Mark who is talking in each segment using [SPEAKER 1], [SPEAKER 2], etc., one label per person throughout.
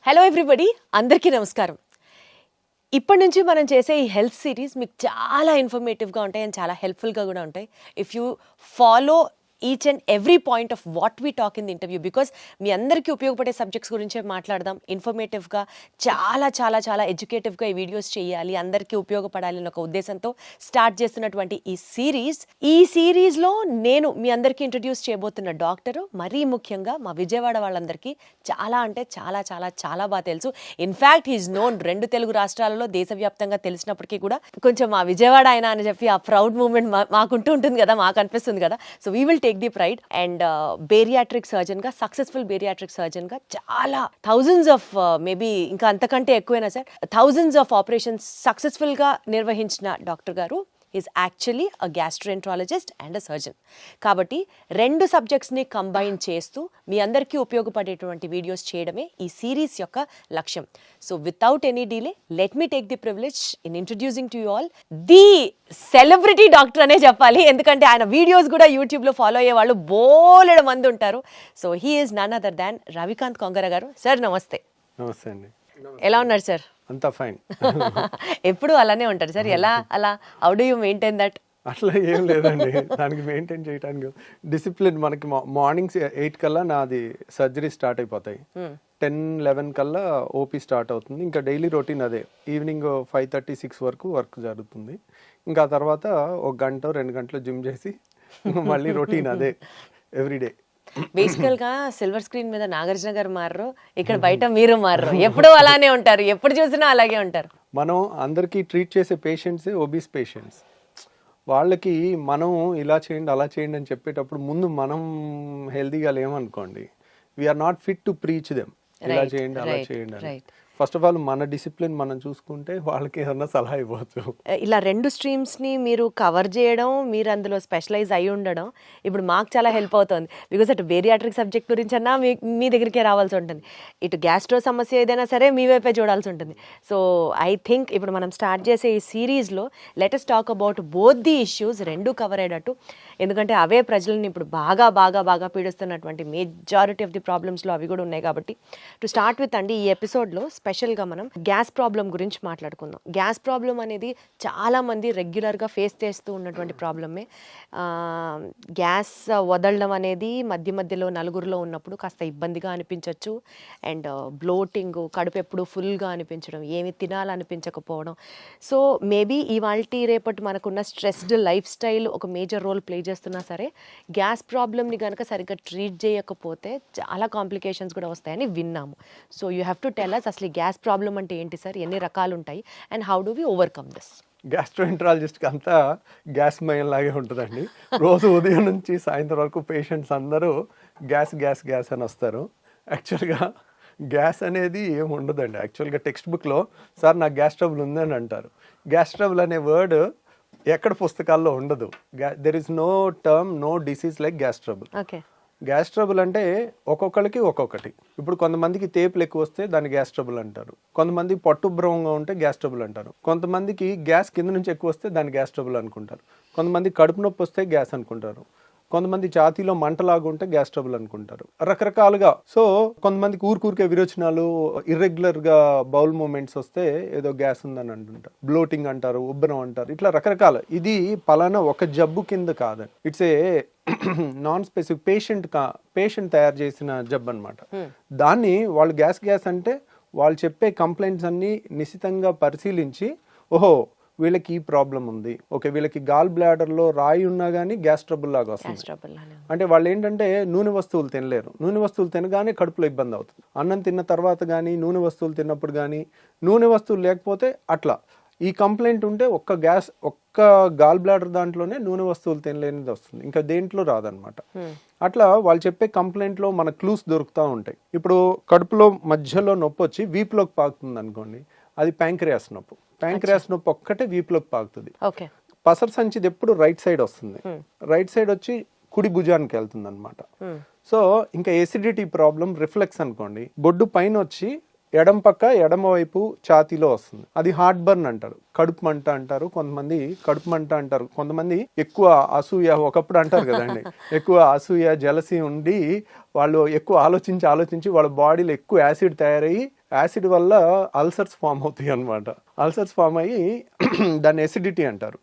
[SPEAKER 1] Hello everybody, అందరికీ నమస్కారం. ఇప్పటి నుంచి మనం చేసే ఈ హెల్త్ సిరీస్ మీకు చాలా ఇన్ఫర్మేటివ్గా ఉంటాయి అండ్ చాలా హెల్ప్ఫుల్గా కూడా ఉంటాయి. If you follow each and every point of what we talk in the interview, because మీ అందరికీ ఉపయోగపడే సబ్జెక్ట్స్ గురించే మాట్లాడదాం. ఇన్ఫర్మేటివ్గా చాలా చాలా చాలా ఎడ్యుకేటివ్గా ఈ వీడియోస్ చేయాలి, అందరికీ ఉపయోగపడాలి అనే ఒక ఉద్దేశంతో స్టార్ట్ చేస్తున్నటువంటి ఈ సిరీస్లో నేను మీ అందరికీ ఇంట్రడ్యూస్ చేయబోతున్న డాక్టరు మరీ ముఖ్యంగా మా విజయవాడ వాళ్ళందరికీ చాలా అంటే చాలా చాలా చాలా బాగా తెలుసు. ఇన్ఫ్యాక్ట్ హీఈస్ నోన్ 2 తెలుగు రాష్ట్రాలలో దేశవ్యాప్తంగా తెలిసినప్పటికీ కూడా కొంచెం మా విజయవాడ ఆయన అని చెప్పి ఆ ప్రౌడ్ మూమెంట్ మాకుంటూ ఉంటుంది కదా, మాకు అనిపిస్తుంది కదా. So we will take the pride. And bariatric సర్జన్గా, సక్సెస్ఫుల్ బేరియాట్రిక్ సర్జన్గా చాలా థౌజండ్స్ ఆఫ్ మేబీ ఇంకా అంతకంటే ఎక్కువైనా సార్, థౌజండ్స్ ఆఫ్ ఆపరేషన్స్ సక్సెస్ఫుల్గా నిర్వహించిన డాక్టర్ గారు is actually a gastroenterologist and a surgeon. కాబట్టి 2 సబ్జెక్ట్స్ని కంబైన్ చేస్తూ మీ అందరికీ ఉపయోగపడేటువంటి వీడియోస్ చేయడమే ఈ సిరీస్ యొక్క లక్ష్యం. So without any delay, let me take the privilege in introducing to you all the celebrity doctor అనే చెప్పాలి, ఎందుకంటే ఆయన వీడియోస్ కూడా యూట్యూబ్లో ఫాలో అయ్యే వాళ్ళు బోలెడు మంది ఉంటారు. So he is none other than Ravikanth Kongara గారు. సార్ నమస్తే.
[SPEAKER 2] నమస్తే అండి.
[SPEAKER 1] ఎలా ఉన్నారు సార్?
[SPEAKER 2] అంతా ఫైన్.
[SPEAKER 1] ఎప్పుడు అలానే ఉంటారు సార్? ఎలా అలా how do you maintain that?
[SPEAKER 2] అట్లా ఏం లేదండి, దానికి మెయింటైన్ చేయడానికి డిసిప్లిన్. మనకి మార్నింగ్ 8 కల్లా నాది సర్జరీ స్టార్ట్ అయిపోతాయి, 10-11 కల్లా ఓపీ స్టార్ట్ అవుతుంది. ఇంకా డైలీ రొటీన్ అదే. ఈవినింగ్ 5:30-6 వరకు వర్క్ జరుగుతుంది. ఇంకా తర్వాత 1 గంట 2 గంటలు జిమ్ చేసి మళ్ళీ రొటీన్ అదే ఎవ్రీడే.
[SPEAKER 1] బేసికల్ గా సిల్వర్ స్క్రీన్ మీద నాగార్జున గారు మారరు, ఇక్కడ బయట మీరు మారరు, ఎప్పుడు అలానే ఉంటారు, ఎప్పుడు చూసినా అలాగే ఉంటారు.
[SPEAKER 2] మనం అందరికీ ట్రీట్ చేసే పేషెంట్స్ ఒబీస్ పేషెంట్స్. వాళ్ళకి మనం ఇలా చేయండి అలా చేయండి అని చెప్పేటప్పుడు ముందు మనం హెల్దీగా లేమనుకోండి, we are not fit to preach them ఇలా చేయండి అలా చేయండి అని. ఫస్ట్ ఆఫ్ ఆల్ మన డిసిప్లిన్ మనం చూసుకుంటే వాళ్ళకి ఏదన్నా సలహా ఇవ్వచ్చు.
[SPEAKER 1] ఇలా 2 స్ట్రీమ్స్ని మీరు కవర్ చేయడం, మీరు అందులో స్పెషలైజ్ అయి ఉండడం ఇప్పుడు మాకు చాలా హెల్ప్ అవుతుంది. బికాస్ అటు బేరియాట్రిక్ సబ్జెక్ట్ గురించి అన్నా మీ దగ్గరికే రావాల్సి ఉంటుంది, ఇటు గ్యాస్ట్రో సమస్య ఏదైనా సరే మీ వైపే చూడాల్సి ఉంటుంది. సో ఐ థింక్ ఇప్పుడు మనం స్టార్ట్ చేసే ఈ సిరీస్లో let us talk about both the issues, 2 cover అయ్యేటట్టు. ఎందుకంటే అవే ప్రజల్ని ఇప్పుడు బాగా బాగా బాగా పీడిస్తున్నటువంటి మెజారిటీ ఆఫ్ ది ప్రాబ్లమ్స్లో అవి కూడా ఉన్నాయి. కాబట్టి టు స్టార్ట్ విత్ అండి, ఈ ఎపిసోడ్లో స్పెషల్గా మనం గ్యాస్ ప్రాబ్లం గురించి మాట్లాడుకుందాం. గ్యాస్ ప్రాబ్లం అనేది చాలామంది రెగ్యులర్గా ఫేస్ చేస్తూ ఉన్నటువంటి ప్రాబ్లమే. గ్యాస్ వదలడం అనేది మధ్య మధ్యలో నలుగురిలో ఉన్నప్పుడు కాస్త ఇబ్బందిగా అనిపించవచ్చు. అండ్ బ్లోటింగ్, కడుపు ఎప్పుడు ఫుల్గా అనిపించడం, ఏమి తినాలనిపించకపోవడం. సో మేబీ ఇవాల్టి రేపటి మనకున్న స్ట్రెస్డ్ లైఫ్ స్టైల్ ఒక మేజర్ రోల్ ప్లే చేస్తున్నా సరే, గ్యాస్ ప్రాబ్లమ్ని కనుక సరిగ్గా ట్రీట్ చేయకపోతే చాలా కాంప్లికేషన్స్ కూడా వస్తాయని విన్నాము. So you have to tell us అసలు గ్యాస్ ప్రాబ్లం అంటే ఏంటి సార్, ఎన్ని రకాలు ఉంటాయి and how do we overcome this?
[SPEAKER 2] గ్యాస్ట్రోఎంట్రాలజిస్ట్కి అంతా గ్యాస్ మయం లాగే ఉంటుందండి. రోజు ఉదయం నుంచి సాయంత్రం వరకు పేషెంట్స్ అందరూ గ్యాస్ గ్యాస్ గ్యాస్ అని వస్తారు. యాక్చువల్గా గ్యాస్ అనేది ఏమి ఉండదండి. యాక్చువల్గా టెక్స్ట్ బుక్లో సార్ నాకు గ్యాస్ ట్రబుల్ ఉందని అంటారు. గ్యాస్ ట్రబుల్ అనే వర్డ్ ఎక్కడ పుస్తకాల్లో ఉండదు. There is no term, no disease like gas trouble. Gas trouble అంటే ఒక్కొక్కరికి ఒక్కొక్కటి. ఇప్పుడు కొంతమందికి తేపులు ఎక్కువ వస్తే దాన్ని గ్యాస్ ట్రబుల్ అంటారు, కొంతమంది పట్టుభ్రమంగా ఉంటే గ్యాస్ ట్రబుల్ అంటారు, కొంతమందికి గ్యాస్ కింద నుంచి ఎక్కువ వస్తే దాన్ని గ్యాస్ ట్రబుల్ అనుకుంటారు, కొంతమంది కడుపు నొప్పి వస్తే గ్యాస్ అనుకుంటారు, కొంతమంది ఛాతీలో మంటలాగా ఉంటే గ్యాస్ ట్రబుల్ అనుకుంటారు, రకరకాలుగా. సో కొంతమందికి ఊరికే విరోచనాలు, ఇర్రెగ్యులర్ గా బౌల్ మూమెంట్స్ వస్తే ఏదో గ్యాస్ ఉందని అంటుంటారు, బ్లోటింగ్ అంటారు, ఉబ్బరం అంటారు, ఇట్లా రకరకాల. ఇది పలానా ఒక జబ్బు కింద కాదండి, it's a non specific patient తయారు చేసిన జబ్బు అనమాట. దాన్ని వాళ్ళు గ్యాస్ అంటే వాళ్ళు చెప్పే కంప్లైంట్స్ అన్ని నిశితంగా పరిశీలించి, ఓహో వీళ్ళకి ఈ ప్రాబ్లం ఉంది, ఓకే వీళ్ళకి గాల్ బ్లాడర్లో రాయి ఉన్నా కానీ గ్యాస్ ట్రబుల్ లాగా వస్తుంది. అంటే వాళ్ళు ఏంటంటే నూనె వస్తువులు తినలేరు, నూనె వస్తువులు తినగానే కడుపులో ఇబ్బంది అవుతుంది. అన్నం తిన్న తర్వాత కానీ, నూనె వస్తువులు తిన్నప్పుడు కానీ, నూనె వస్తువులు లేకపోతే అట్లా. ఈ కంప్లైంట్ ఉంటే ఒక్క గాల్ బ్లాడర్ దాంట్లోనే నూనె వస్తువులు తినలేనిది వస్తుంది, ఇంకా దేంట్లో రాదనమాట. అట్లా వాళ్ళు చెప్పే కంప్లైంట్లో మన క్లూస్ దొరుకుతూ ఉంటాయి. ఇప్పుడు కడుపులో మధ్యలో నొప్పి వచ్చి వీపులోకి పాకుతుంది అనుకోండి, అది ప్యాంక్రియాస్ నొప్పి. ప్యాంక్రియాస్ నొప్పి ఒక్కటే వీపులోకి పాకుతుంది. పసర సంచిది ఎప్పుడు రైట్ సైడ్ వస్తుంది, రైట్ సైడ్ వచ్చి కుడి భుజానికి వెళ్తుంది అనమాట. సో ఇంకా ఎసిడిటీ ప్రాబ్లం, రిఫ్లెక్స్ అనుకోండి, బొడ్డు పైన వచ్చి ఎడమ పక్క ఎడమ వైపు ఛాతీలో వస్తుంది, అది హార్ట్ బర్న్ అంటారు, కడుపు మంట అంటారు, కొంతమంది కడుపు మంట అంటారు, కొంతమంది ఎక్కువ అసూయ, ఒకప్పుడు అంటారు కదండి, ఎక్కువ అసూయ జలసి ఉండి వాళ్ళు ఎక్కువ ఆలోచించి వాళ్ళ బాడీలో ఎక్కువ యాసిడ్ తయారయ్యి యాసిడ్ వల్ల అల్సర్స్ ఫామ్ అవుతాయి అన్నమాట. అల్సర్స్ ఫామ్ అయ్యి దాన్ని ఎసిడిటీ అంటారు.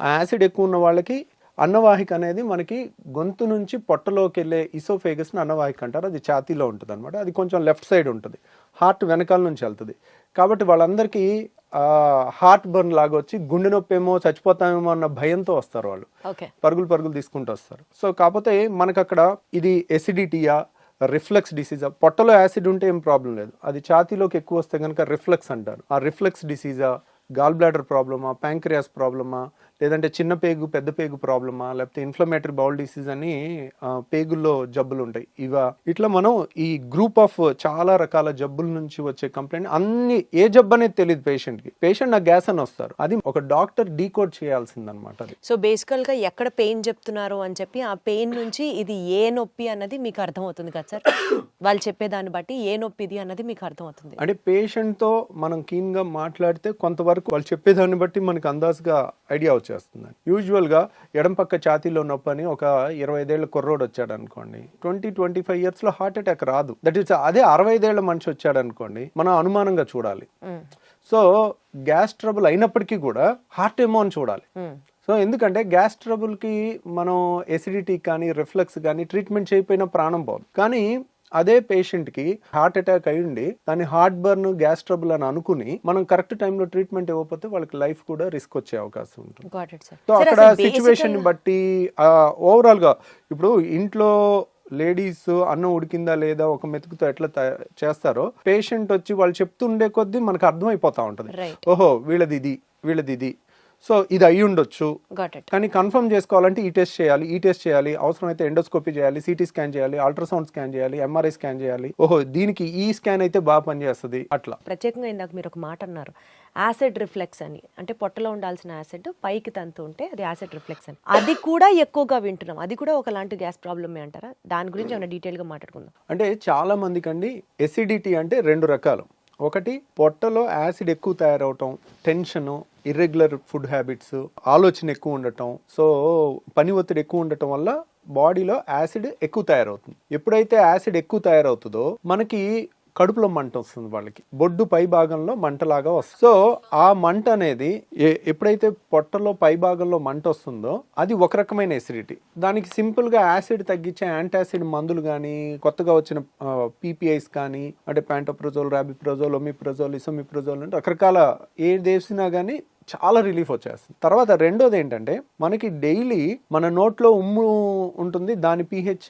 [SPEAKER 2] ఆ యాసిడ్ ఎక్కువ ఉన్న వాళ్ళకి అన్నవాహిక అనేది మనకి గొంతు నుంచి పొట్టలోకి వెళ్ళే ఇసోఫేగస్ని అన్నవాహిక అంటారు. అది ఛాతీలో ఉంటుంది అనమాట. అది కొంచెం లెఫ్ట్ సైడ్ ఉంటుంది, హార్ట్ వెనకాల నుంచి వెళ్తుంది. కాబట్టి వాళ్ళందరికీ హార్ట్ బర్న్ లాగా వచ్చి గుండె నొప్పి ఏమో చచ్చిపోతామేమో అన్న భయంతో వస్తారు వాళ్ళు, పరుగులు తీసుకుంటూ వస్తారు. సో కాకపోతే మనకు అక్కడ ఇది ఎసిడిటీయా రిఫ్లెక్స్ డిసీజా, పొట్టలో యాసిడ్ ఉంటే ఏం ప్రాబ్లం లేదు, అది ఛాతీలోకి ఎక్కువ వస్తే కనుక రిఫ్లెక్స్ అంటారు. ఆ రిఫ్లెక్స్ డిసీజా, గాల్ బ్లాడర్ ప్రాబ్లమా, ప్యాంక్రియాస్ ప్రాబ్లమా, లేదంటే చిన్న పేగు పెద్ద పేగు ప్రాబ్లమా, లేకపోతే ఇన్ఫ్లమేటరీ బౌల్ డిసీజ్ అని పేగుల్లో జబ్బులు ఉంటాయి. ఇట్లా మనం ఈ గ్రూప్ ఆఫ్ చాలా రకాల జబ్బుల నుంచి వచ్చే కంప్లైంట్ అన్ని ఏ జబ్బు అనేది తెలియదు పేషెంట్ నాకు గ్యాస్ అని వస్తారు. అది ఒక డాక్టర్ డీకోడ్ చేయాల్సిందనమాట. అది
[SPEAKER 1] సో బేసికల్ గా ఎక్కడ పెయిన్ చెప్తున్నారు అని చెప్పి ఆ పెయిన్ నుంచి ఇది ఏ నొప్పి అన్నది మీకు అర్థమవుతుంది కదా సార్? వాళ్ళు చెప్పేదాన్ని బట్టి ఏ నొప్పి ఇది అన్నది మీకు అర్థమవుతుంది.
[SPEAKER 2] అంటే పేషెంట్ తో మనం కీన్ గా మాట్లాడితే కొంతవరకు వాళ్ళు చెప్పేదాన్ని బట్టి మనకు అందాజుగా ఐడియా వచ్చేస్తుంది. యూజువల్ గా ఎడం పక్క ఛాతీలో నొప్పి అని ఒక 25 ఏళ్ల కుర్రోడు వచ్చాడు అనుకోండి, 20-25 years లో హార్ట్ అటాక్ రాదు. దట్ ఈస్ అదే 65 ఏళ్ల మనిషి వచ్చాడు అనుకోండి, మనం అనుమానంగా చూడాలి. సో గ్యాస్ ట్రబుల్ అయినప్పటికీ కూడా హార్ట్ ఏమో అని చూడాలి. సో ఎందుకంటే గ్యాస్ ట్రబుల్ కి మనం ఎసిడిటీ కానీ రిఫ్లెక్స్ కానీ ట్రీట్మెంట్ చేయకపోయినా ప్రాణం పోదు. కానీ అదే పేషెంట్ కి హార్ట్ అటాక్ అయ్యిండి దాన్ని హార్ట్ బర్న్ గ్యాస్ ట్రబుల్ అని అనుకుని మనం కరెక్ట్ టైంలో ట్రీట్మెంట్ ఇవ్వకపోతే వాళ్ళకి లైఫ్ కూడా రిస్క్ వచ్చే అవకాశం ఉంటుంది. సో అక్కడ సిచ్యువేషన్ బట్టి ఓవరాల్ గా ఇప్పుడు ఇంట్లో లేడీస్ అన్నం ఉడికిందా లేదా ఒక మెతుకుతో ఎట్లా చేస్తారో పేషెంట్ వచ్చి వాళ్ళు చెప్తుండే కొద్దీ మనకు అర్థమైపోతా ఉంటుంది. ఓహో వీళ్ళది ఇది, సో ఇది అయ్యి ఉండొచ్చు, కానీ కన్ఫర్మ్ చేసుకోవాలంటే ఈ టెస్ట్ చేయాలి, అవసరమైతే ఎండోస్కోపీ చేయాలి, సిటీ స్కాన్ చేయాలి, అల్ట్రాసౌండ్ స్కాన్ చేయాలి, ఎంఆర్ఐ స్కాన్ చేయాలి. ఓహో దీనికి ఈ స్కాన్ అయితే బాగా పనిచేస్తుంది. అట్లా
[SPEAKER 1] ప్రత్యేకంగా ఇందాక మీరు ఒక మాట అన్నారు, యాసిడ్ రిఫ్లెక్స్ అని. అంటే పొట్టలో ఉండాల్సిన యాసిడ్ పైకి తంతు ఉంటే అది యాసిడ్ రిఫ్లెక్స్ అని. అది కూడా ఎక్కువగా వింటున్నాం, అది కూడా ఒకలాంటి గ్యాస్ ప్రాబ్లమే అంటారా? దాని గురించి ఏమైనా డీటెయిల్ గా మాట్లాడుకుందాం.
[SPEAKER 2] అంటే చాలా మందికి అండి ఎసిడిటీ అంటే 2 రకాలు. ఒకటి పొట్టలో యాసిడ్ ఎక్కువ తయారవటం, టెన్షన్, ఇర్రెగ్యులర్ ఫుడ్ హ్యాబిట్స్, ఆలోచన ఎక్కువ ఉండటం, సో పని ఒత్తిడి ఎక్కువ ఉండటం వల్ల బాడీలో యాసిడ్ ఎక్కువ తయారవుతుంది. ఎప్పుడైతే యాసిడ్ ఎక్కువ తయారవుతుందో మనకి కడుపులో మంట వస్తుంది, వాళ్ళకి బొడ్డు పై భాగంలో మంటలాగా వస్తుంది. సో ఆ మంట అనేది ఎప్పుడైతే పొట్టలో పై భాగంలో మంట వస్తుందో అది ఒక రకమైన ఎసిడిటీ. దానికి సింపుల్ గా యాసిడ్ తగ్గించే యాంటాసిడ్ మందులు కానీ, కొత్తగా వచ్చిన పీపీఐస్ కానీ, అంటే ప్యాంటోప్రజోల్, రాబిప్రజోల్, ఒమిప్రజోల్, ఇసోమిప్రజోల్ అంటే రకరకాల ఏది వేసినా కానీ చాలా రిలీఫ్ వచ్చేస్తుంది. తర్వాత రెండోది ఏంటంటే మనకి డైలీ మన నోట్లో ఉమ్ము ఉంటుంది, దాని pH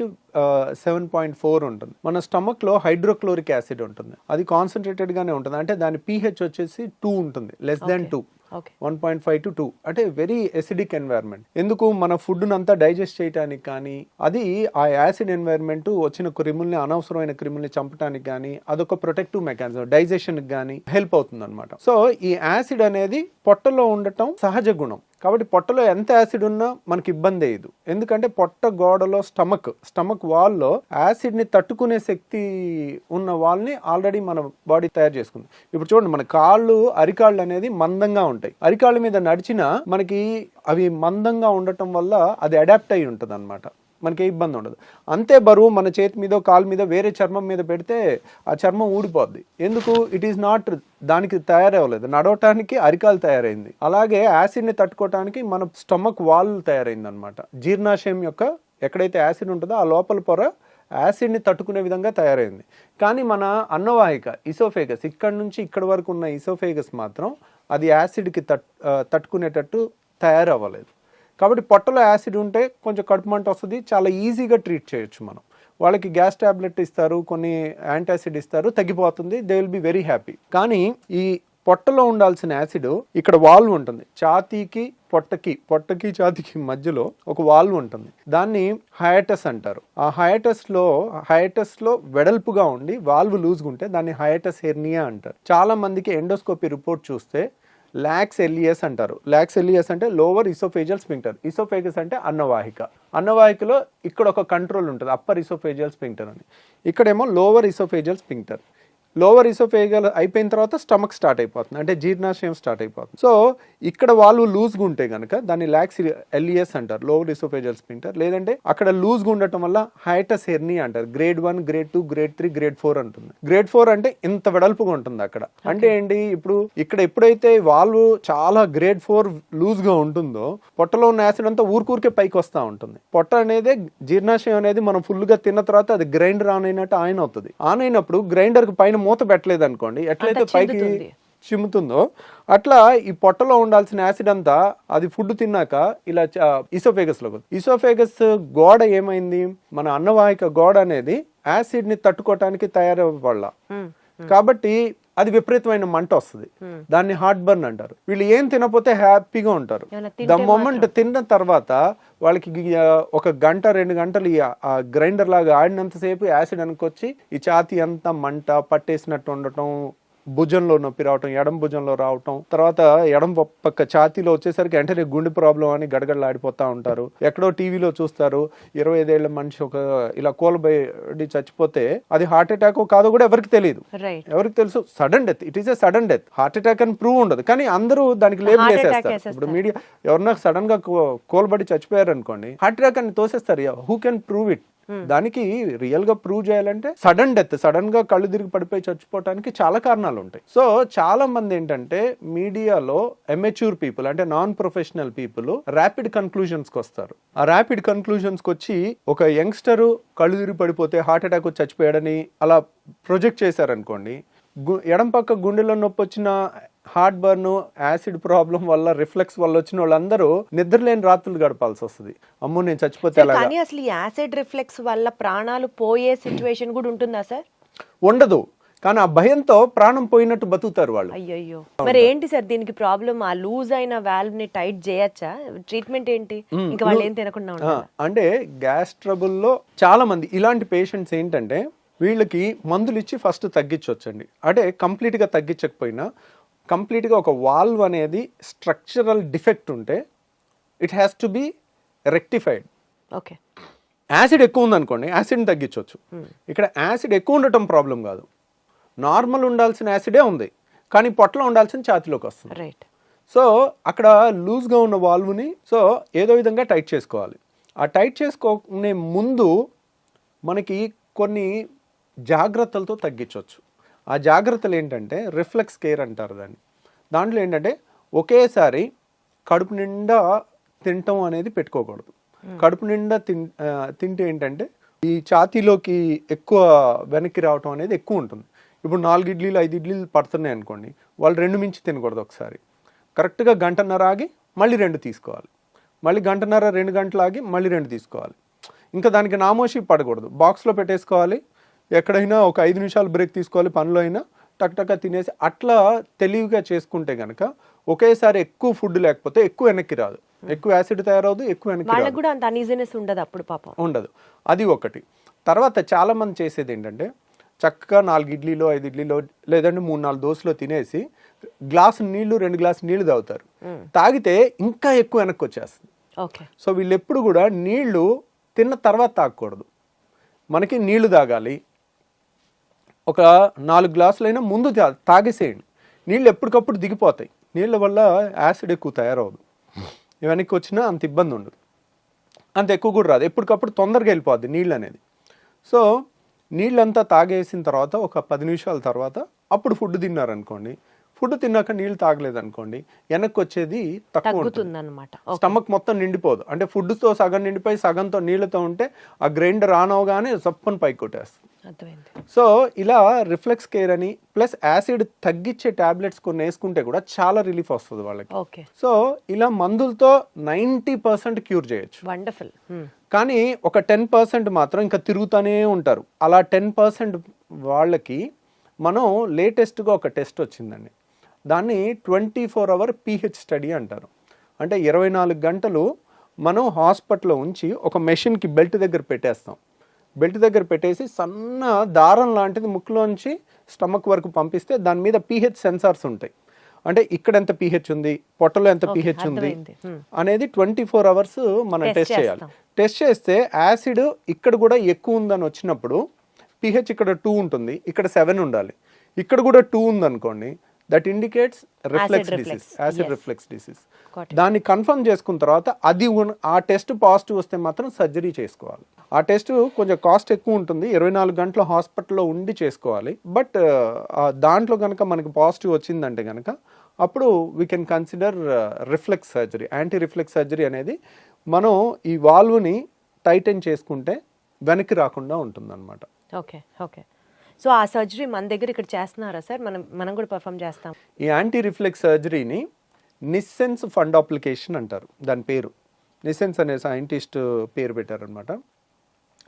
[SPEAKER 2] 7.4 ఉంటుంది. మన స్టమక్ లో హైడ్రోక్లోరిక్ యాసిడ్ ఉంటుంది, అది కాన్సన్ట్రేటెడ్ గానే ఉంటుంది. అంటే దాని pH వచ్చేసి 2 ఉంటుంది, లెస్ దాన్ 2, 1.5 to 2, అంటే వెరీ ఎసిడిక్ ఎన్వైరన్మెంట్. ఎందుకు మన ఫుడ్ అంతా డైజెస్ట్ చేయడానికి కానీ, అది ఆ యాసిడ్ ఎన్వైరన్మెంట్ వచ్చిన క్రిముల్ని, అనవసరమైన క్రిముల్ని చంపడానికి కానీ అదొక ప్రొటెక్టివ్ మెకానిజం, డైజెషన్ కానీ హెల్ప్ అవుతుంది అనమాట. సో ఈ యాసిడ్ అనేది పొట్టలో ఉండటం సహజ గుణం. కాబట్టి పొట్టలో ఎంత యాసిడ్ ఉన్నా మనకి ఇబ్బంది అయ్యదు. ఎందుకంటే పొట్ట గోడలో స్టమక్ వాల్లో యాసిడ్ ని తట్టుకునే శక్తి ఉన్న వాళ్ళని ఆల్రెడీ మన బాడీ తయారు చేసుకుంది. ఇప్పుడు చూడండి, మన అరికాళ్ళు అనేది మందంగా ఉంటాయి. అరికాళ్ళ మీద నడిచినా మనకి అవి మందంగా ఉండటం వల్ల అది అడాప్ట్ అయి ఉంటుంది అనమాట, మనకి ఇబ్బంది ఉండదు. అంతే బరువు మన చేతి మీద, కాలు మీద, వేరే చర్మం మీద పెడితే ఆ చర్మం ఊడిపోద్ది. ఎందుకు? ఇట్ ఈస్ నాట్, దానికి తయారవ్వలేదు, నడవటానికి అరికాలు తయారైంది. అలాగే యాసిడ్ ని తట్టుకోవటానికి మన స్టమక్ వాల్ తయారైంది అనమాట. జీర్ణాశయం యొక్క ఎక్కడైతే యాసిడ్ ఉంటుందో ఆ లోపల పొర యాసిడ్ ని తట్టుకునే విధంగా తయారైంది. కానీ మన అన్నవాహిక ఇసోఫేగస్, ఇక్కడ నుంచి ఇక్కడ వరకు ఉన్న ఇసోఫేగస్ మాత్రం అది యాసిడ్ కి తట్టుకునేటట్టు తయారవ్వలేదు. కాబట్టి పొట్టలో యాసిడ్ ఉంటే కొంచెం కడుపు మంట వస్తుంది, చాలా ఈజీగా ట్రీట్ చేయొచ్చు మనం. వాళ్ళకి గ్యాస్ టాబ్లెట్ ఇస్తారు, కొన్ని యాంటాసిడ్ ఇస్తారు, తగ్గిపోతుంది, they will be very happy. కానీ ఈ పొట్టలో ఉండాల్సిన యాసిడ్ ఇక్కడ వాల్వ్ ఉంటుంది, ఛాతీకి పొట్టకి ఛాతీకి మధ్యలో ఒక వాల్వ్ ఉంటుంది, దాన్ని హయాటస్ అంటారు. ఆ హయాటస్ లో వెడల్పుగా ఉండి వాల్వ్ లూజ్గా ఉంటే దాన్ని హయాటస్ హెర్నియా అంటారు. చాలా మందికి ఎండోస్కోపీ రిపోర్ట్ చూస్తే లాక్స్ ఎలియస్ అంటారు. లాక్స్ ఎలియస్ అంటే లోవర్ ఇసోఫేజియల్ స్పింక్టర్, ఇసోఫేగస్ అంటే అన్నవాహికలో ఇక్కడ ఒక కంట్రోల్ ఉంటుంది, అప్పర్ ఇసోఫేజియల్ స్పింక్టర్ అని. ఇక్కడేమో lower oesophageal sphincter. Lower oesophageal అయిపోయిన తర్వాత స్టమక్ స్టార్ట్ అయిపోతుంది, అంటే జీర్ణాశయం స్టార్ట్ అయిపోతుంది. సో ఇక్కడ వాల్వ్ లూజ్గా ఉంటే కనుక దాన్ని లాక్స్ ఎల్ఈఎస్ అంటారు, లోవర్ ఇసోఫేజియల్ స్ఫింక్టర్. లేదంటే అక్కడ లూజ్గా ఉండటం వల్ల హైటస్ హెర్నీ అంటారు. గ్రేడ్ 1, గ్రేడ్ 2, గ్రేడ్ 3, గ్రేడ్ 4 అంటుంది. గ్రేడ్ 4 అంటే ఇంత వెడల్పుగా ఉంటుంది అక్కడ. అంటే ఏంటి, ఇప్పుడు ఇక్కడ ఎప్పుడైతే వాల్వ్ చాలా గ్రేడ్ 4 లూజ్ గా ఉంటుందో పొట్టలో ఉన్న యాసిడ్ అంతా ఊరికే పైకి వస్తూ ఉంటుంది. పొట్ట అనేది జీర్ణాశయం అనేది మనం ఫుల్ గా తిన్న తర్వాత అది గ్రైండర్ ఆన్ అయినట్టు ఆన్ అవుతుంది. ఆన్ అయినప్పుడు గ్రైండర్ కి పైన మూత పెట్టలేదు అనుకోండి, ఎట్లయితే పైకి చిమ్ముతుందో అట్లా ఈ పొట్టలో ఉండాల్సిన యాసిడ్ అంతా అది ఫుడ్ తిన్నాక ఇలా ఇసోఫేగస్ లో, ఇసోఫేగస్ గోడ ఏమైంది, మన అన్నవాహిక గోడ అనేది యాసిడ్ ని తట్టుకోవటానికి తయారవ్వాల. కాబట్టి అది విపరీతమైన మంట వస్తుంది, దాన్ని హార్ట్ బర్న్ అంటారు. వీళ్ళు ఏం తినపోతే హ్యాపీగా ఉంటారు. ద మొమెంట్ తిన్న తర్వాత వాళ్ళకి ఒక గంట 2 గంటలు ఆ గ్రైండర్ లాగా ఆడినంతసేపు యాసిడ్ అనుకొచ్చి ఈ ఛాతీ అంతా మంట పట్టేసినట్టు ఉండటం, భుజంలో నొప్పి రావటం, ఎడం భుజంలో రావటం, తర్వాత ఎడం పక్క ఛాతీలో వచ్చేసరికి వెంటనే గుండె ప్రాబ్లం అని గడగడలాడిపోతా ఉంటారు. ఎక్కడో టీవీలో చూస్తారు 25 ఏళ్ల మనిషి ఒక ఇలా కోల్బడి చచ్చిపోతే అది హార్ట్ అటాక్ కాదో కూడా ఎవరికి తెలియదు. ఎవరికి తెలుసు, sudden death, it is a sudden death. Heart attack అని ప్రూవ్ ఉండదు, కానీ అందరూ దానికి లేబుల్ వేసేస్తారు. ఇప్పుడు మీడియా ఎవరన్నా సడన్ గా కోల్బడి చచ్చిపోయారు అనుకోండి, హార్ట్ అటాక్ అని తోసేస్తారు. Who can prove it? దానికి రియల్ గా ప్రూవ్ చేయాలంటే సడన్ డెత్, సడన్ గా కళ్ళు తిరిగి పడిపోయి చచ్చిపోవడానికి చాలా కారణాలు ఉంటాయి. సో చాలా మంది ఏంటంటే మీడియాలో ఎమెచ్యూర్ పీపుల్ అంటే non professional people rapid conclusions కి వస్తారు. ఆ ర్యాపిడ్ కన్క్లూజన్స్ కి వచ్చి ఒక యంగ్స్టర్ కళ్ళు తిరిగి పడిపోతే హార్ట్ అటాక్ వచ్చి చచ్చిపోయాడని అలా ప్రొజెక్ట్ చేశారనుకోండి, ఎడం పక్క గుండెలో నొప్పి వచ్చిన హార్ట్ బర్న్, యాసిడ్ ప్రాబ్లం వల్ల, రిఫ్లెక్స్ వల్ల వచ్చిన వాళ్ళందరూ నిద్రలేని రాత్రులు గడపాల్సి వస్తుంది. అమ్మో నేను చచ్చిపోతే ఎలాగా.
[SPEAKER 1] కానీ అసలు ఈ యాసిడ్ రిఫ్లెక్స్ వల్ల ప్రాణాలు పోయే సిచ్యువేషన్ కూడా ఉంటుందా సార్?
[SPEAKER 2] ఉండదు, కానీ ఆ భయంతో ప్రాణం పోయినట్టు బతుకుతారు వాళ్ళు.
[SPEAKER 1] అయ్యో, మరి ఏంటి సార్ దీనికి ప్రాబ్లం? ఆ లూజ్ అయిన వాల్వ్ ని టైట్ చేయొచ్చా? ట్రీట్మెంట్ ఏంటి? ఇంకా వాళ్ళు ఏం తినకుండా ఉంటారు
[SPEAKER 2] అంటే గ్యాస్ ట్రబుల్ లో చాలా మంది ఇలాంటి పేషెంట్స్ ఏంటంటే వీళ్ళకి మందులు ఇచ్చి ఫస్ట్ తగ్గించవచ్చండి. అంటే కంప్లీట్ గా తగ్గించకపోయినా కంప్లీట్ గా ఒక వాల్వ్ అనేది స్ట్రక్చరల్ డిఫెక్ట్ ఉంటే it has to be rectified.
[SPEAKER 1] Okay,
[SPEAKER 2] acid ఎక్కువ ఉందనుకోండి, యాసిడ్ని తగ్గించవచ్చు. ఇక్కడ యాసిడ్ ఎక్కువ ఉండటం ప్రాబ్లం కాదు, నార్మల్ ఉండాల్సిన యాసిడే ఉంది, కానీ పొట్టలో ఉండాల్సిన ఛాతీలోకి వస్తుంది.
[SPEAKER 1] రైట్.
[SPEAKER 2] సో అక్కడ లూజ్గా ఉన్న వాల్వ్ని సో ఏదో విధంగా టైట్ చేసుకోవాలి. ఆ టైట్ చేసుకునే ముందు మనకి కొన్ని జాగ్రత్తలతో తగ్గించవచ్చు. ఆ జాగ్రత్తలు ఏంటంటే రిఫ్లెక్స్ కేర్ అంటారు దాన్ని. దాంట్లో ఏంటంటే ఒకేసారి కడుపు నిండా తినటం అనేది పెట్టుకోకూడదు. కడుపు నిండా తింటే ఏంటంటే ఈ ఛాతీలోకి ఎక్కువ వెనక్కి రావటం అనేది ఎక్కువ ఉంటుంది. ఇప్పుడు 4 ఇడ్లీలు 5 ఇడ్లీలు పడుతున్నాయి అనుకోండి, వాళ్ళు 2 మించి తినకూడదు. ఒకసారి కరెక్ట్గా గంటన్నర ఆగి మళ్ళీ 2 తీసుకోవాలి, మళ్ళీ గంటన్నర 2 గంటలు ఆగి మళ్ళీ 2 తీసుకోవాలి. ఇంకా దానికి నామోషి పడకూడదు, బాక్స్లో పెట్టేసుకోవాలి. ఎక్కడైనా ఒక 5 నిమిషాలు బ్రేక్ తీసుకోవాలి, పనిలో అయినా టక్ తినేసి అట్లా తెలివిగా చేసుకుంటే కనుక ఒకేసారి ఎక్కువ ఫుడ్ లేకపోతే ఎక్కువ వెనక్కి రాదు, ఎక్కువ యాసిడ్ తయారవుదు, ఎక్కువ వెనక్కి
[SPEAKER 1] కూడా అంత అన్ఈజీనెస్ ఉండదు, అప్పుడు పాపం
[SPEAKER 2] ఉండదు. అది ఒకటి. తర్వాత చాలా మంది చేసేది ఏంటంటే చక్కగా 4 ఇడ్లీలో 5 ఇడ్లీలో లేదంటే 3-4 దోశలో తినేసి గ్లాసు నీళ్లు 2 గ్లాసు నీళ్లు తాగుతారు. తాగితే ఇంకా ఎక్కువ వెనక్కి వచ్చేస్తుంది. సో వీళ్ళు ఎప్పుడు కూడా నీళ్లు తిన్న తర్వాత తాగకూడదు. మనకి నీళ్లు తాగాలి, ఒక 4 గ్లాసులైనా ముందు తాగేసేయండి. నీళ్ళు ఎప్పటికప్పుడు దిగిపోతాయి, నీళ్ళ వల్ల యాసిడ్ ఎక్కువ తయారవదు, వెనక్కి వచ్చినా అంత ఇబ్బంది ఉండదు, అంత ఎక్కువ కూడా రాదు, ఎప్పటికప్పుడు తొందరగా వెళ్ళిపోద్ది నీళ్ళు అనేది. సో నీళ్ళంతా తాగేసిన తర్వాత ఒక 10 నిమిషాల తర్వాత అప్పుడు ఫుడ్ తిన్నారనుకోండి, ఫుడ్ తిన్నాక నీళ్ళు తాగలేదనుకోండి, వెనక్కి వచ్చేది తక్కువ ఉంటుంది అన్నమాట. స్టమక్ మొత్తం నిండిపోదు, అంటే ఫుడ్తో సగం నిండిపోయి సగంతో నీళ్ళతో ఉంటే ఆ గ్రైండర్ ఆన్ అవగానే సప్పని పైకి కొట్టేస్తుంది. సో ఇలా రిఫ్లెక్స్ కేర్ అని ప్లస్ యాసిడ్ తగ్గించే టాబ్లెట్స్ కొన్ని వేసుకుంటే కూడా చాలా రిలీఫ్ వస్తుంది వాళ్ళకి. సో ఇలా మందులతో 90% క్యూర్ చేయొచ్చు.
[SPEAKER 1] వండర్ఫుల్.
[SPEAKER 2] కానీ ఒక 10% మాత్రం ఇంకా తిరుగుతూనే ఉంటారు. అలా 10% వాళ్ళకి మనం లేటెస్ట్గా ఒక టెస్ట్ వచ్చిందండి, దాన్ని 24 hour pH స్టడీ అంటారు. అంటే 24 గంటలు మనం హాస్పిటల్లో ఉంచి ఒక మెషిన్కి బెల్ట్ దగ్గర పెట్టేస్తాం. బెల్ట్ దగ్గర పెట్టేసి సన్న దారం లాంటిది ముక్కులోంచి స్టమక్ వరకు పంపిస్తే దాని మీద pH సెన్సార్స్ ఉంటాయి. అంటే ఇక్కడ ఎంత pH ఉంది, పొట్టలో ఎంత pH ఉంది అనేది 24 hours మనం టెస్ట్ చేయాలి. టెస్ట్ చేస్తే యాసిడ్ ఇక్కడ కూడా ఎక్కువ ఉందని వచ్చినప్పుడు pH ఇక్కడ 2 ఉంటుంది, ఇక్కడ 7 ఉండాలి. ఇక్కడ కూడా 2 ఉందనుకోండి, that indicates reflex
[SPEAKER 1] reflux.
[SPEAKER 2] Disease, acid
[SPEAKER 1] Yes.
[SPEAKER 2] Reflex disease.
[SPEAKER 1] Got it.
[SPEAKER 2] దాన్ని కన్ఫర్మ్ చేసుకున్న తర్వాత అది ఆ టెస్ట్ పాజిటివ్ వస్తే మాత్రం సర్జరీ చేసుకోవాలి. ఆ టెస్ట్ కొంచెం కాస్ట్ ఎక్కువ ఉంటుంది, 24 గంటలు హాస్పిటల్లో ఉండి చేసుకోవాలి. బట్ దాంట్లో కనుక మనకి పాజిటివ్ వచ్చిందంటే కనుక అప్పుడు we can consider reflex surgery. Anti reflex surgery అనేది మనం ఈ వాల్వ్ని టైటన్ చేసుకుంటే వెనక్కి రాకుండా ఉంటుందన్నమాట.
[SPEAKER 1] Okay okay. సో ఆ సర్జరీ మన దగ్గర ఇక్కడ చేస్తున్నారా సార్? మనం కూడా పర్ఫామ్ చేస్తాం.
[SPEAKER 2] ఈ యాంటీ రిఫ్లెక్స్ సర్జరీని నిస్సెన్స్ ఫండాప్లికేషన్ అంటారు. దాని పేరు నిస్సెన్స్ అనే సైంటిస్ట్ పేరు పెట్టారనమాట.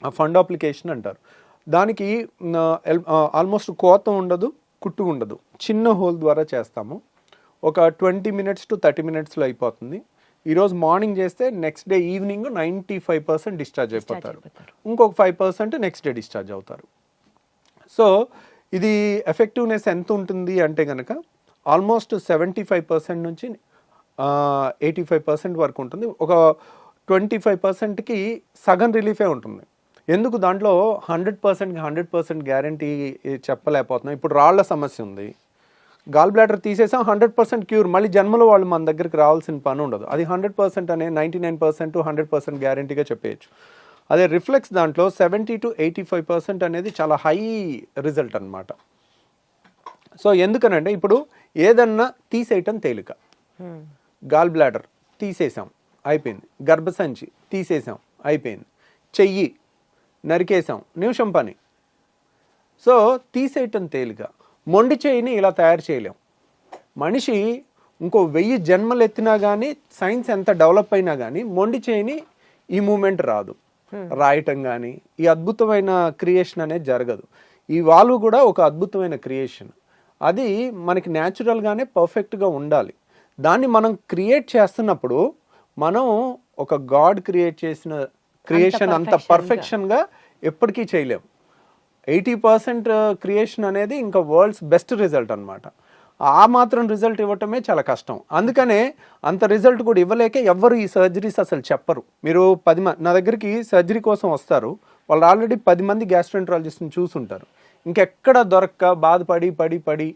[SPEAKER 2] ఆ ఫండాప్లికేషన్ అంటారు. దానికి ఆల్మోస్ట్ కోత ఉండదు, కుట్టు ఉండదు, చిన్న హోల్ ద్వారా చేస్తాము. ఒక 20 minutes to 30 minutesలో అయిపోతుంది. ఈరోజు మార్నింగ్ చేస్తే నెక్స్ట్ డే ఈవినింగ్ 95% డిశ్చార్జ్ అయిపోతారు. ఇంకొక 5% నెక్స్ట్ డే డిశ్చార్జ్ అవుతారు. సో ఇది ఎఫెక్టివ్నెస్ ఎంత ఉంటుంది అంటే కనుక ఆల్మోస్ట్ 75% నుంచి 85% వరకు ఉంటుంది. ఒక 25%కి సగం రిలీఫే ఉంటుంది. ఎందుకు దాంట్లో 100%కి 100% గ్యారంటీ చెప్పలేకపోతున్నాం. ఇప్పుడు రాళ్ల సమస్య ఉంది, గాల్ బ్లాడర్ తీసేసాం, 100% క్యూర్, మళ్ళీ జన్మలో వాళ్ళు మన దగ్గరికి రావాల్సిన పని ఉండదు. అది 100% అనే 99% 100% గ్యారంటీగా చెప్పేయచ్చు. అదే రిఫ్లెక్స్ దాంట్లో 70 to 85% అనేది చాలా హై రిజల్ట్ అనమాట. సో ఎందుకనంటే ఇప్పుడు ఏదన్నా తీసేయటం తేలిక. గాల్ బ్లాడర్ తీసేసాం అయిపోయింది, గర్భసంచి తీసేసాం అయిపోయింది, చెయ్యి నరికేసాం నిమిషం పని. సో తీసేయటం తేలిక. మొండి చేయిని ఇలా తయారు చేయలేం. మనిషి ఇంకో 1000 జన్మలు ఎత్తినా కానీ, సైన్స్ ఎంత డెవలప్ అయినా కానీ మొండి చేయిని ఈ మూమెంట్ రాదు. రాయటం కానీ ఈ అద్భుతమైన క్రియేషన్ అనేది జరగదు. ఈ వాల్వ్ కూడా ఒక అద్భుతమైన క్రియేషన్. అది మనకి న్యాచురల్గానే పర్ఫెక్ట్గా ఉండాలి. దాన్ని మనం క్రియేట్ చేస్తున్నప్పుడు మనం ఒక గాడ్ క్రియేట్ చేసిన క్రియేషన్ అంత పర్ఫెక్షన్గా ఎప్పటికీ చేయలేం. 80% క్రియేషన్ అనేది ఇంకా వరల్డ్స్ బెస్ట్ రిజల్ట్ అనమాట. ఆ మాత్రం రిజల్ట్ ఇవ్వటమే చాలా కష్టం. అందుకనే అంత రిజల్ట్ కూడా ఇవ్వలేక ఎవ్వరు ఈ సర్జరీస్ అసలు చెప్పరు. మీరు 10 మంది నా దగ్గరికి సర్జరీ కోసం వస్తారు, వాళ్ళు ఆల్రెడీ 10 మంది గ్యాస్ట్రోఎంట్రాలజిస్ట్ని చూసుంటారు. ఇంకెక్కడ దొరక్క బాధపడి పడి పడి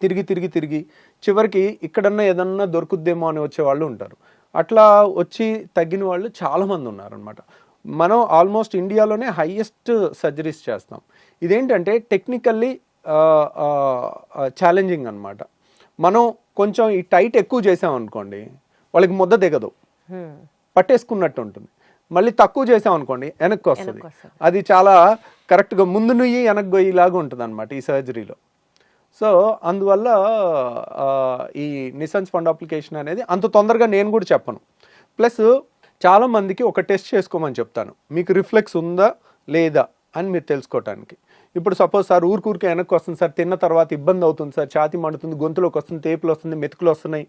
[SPEAKER 2] తిరిగి చివరికి ఇక్కడన్నా ఏదన్నా దొరుకుద్దేమో అని వచ్చే వాళ్ళు ఉంటారు. అట్లా వచ్చి తగ్గిన వాళ్ళు చాలామంది ఉన్నారనమాట. మనం ఆల్మోస్ట్ ఇండియాలోనే హైయెస్ట్ సర్జరీస్ చేస్తాం. ఇదేంటంటే టెక్నికల్లీ ఛాలెంజింగ్ అనమాట. మనం కొంచెం ఈ టైట్ ఎక్కువ చేసామనుకోండి వాళ్ళకి ముద్ద దిగదు, పట్టేసుకున్నట్టు ఉంటుంది. మళ్ళీ తక్కువ చేసామనుకోండి వెనక్కి వస్తుంది. అది చాలా కరెక్ట్గా ముందు నుయ్యి వెనక్కి గొయ్యిలాగా ఉంటుంది అనమాట ఈ సర్జరీలో. సో అందువల్ల ఈ నిస్సెన్స్ ఫండాప్లికేషన్ అనేది అంత తొందరగా నేను కూడా చెప్పను. ప్లస్ చాలామందికి ఒక టెస్ట్ చేసుకోమని చెప్తాను, మీకు రిఫ్లెక్స్ ఉందా లేదా అని మీరు తెలుసుకోవటానికి. ఇప్పుడు సపోజ్ సార్ ఊరికే వెనక్కి వస్తుంది సార్, తిన్న తర్వాత ఇబ్బంది అవుతుంది సార్, ఛాతీ మండుతుంది, గొంతులోకి వస్తుంది, తేపులు వస్తుంది, మెతుకులు వస్తున్నాయి.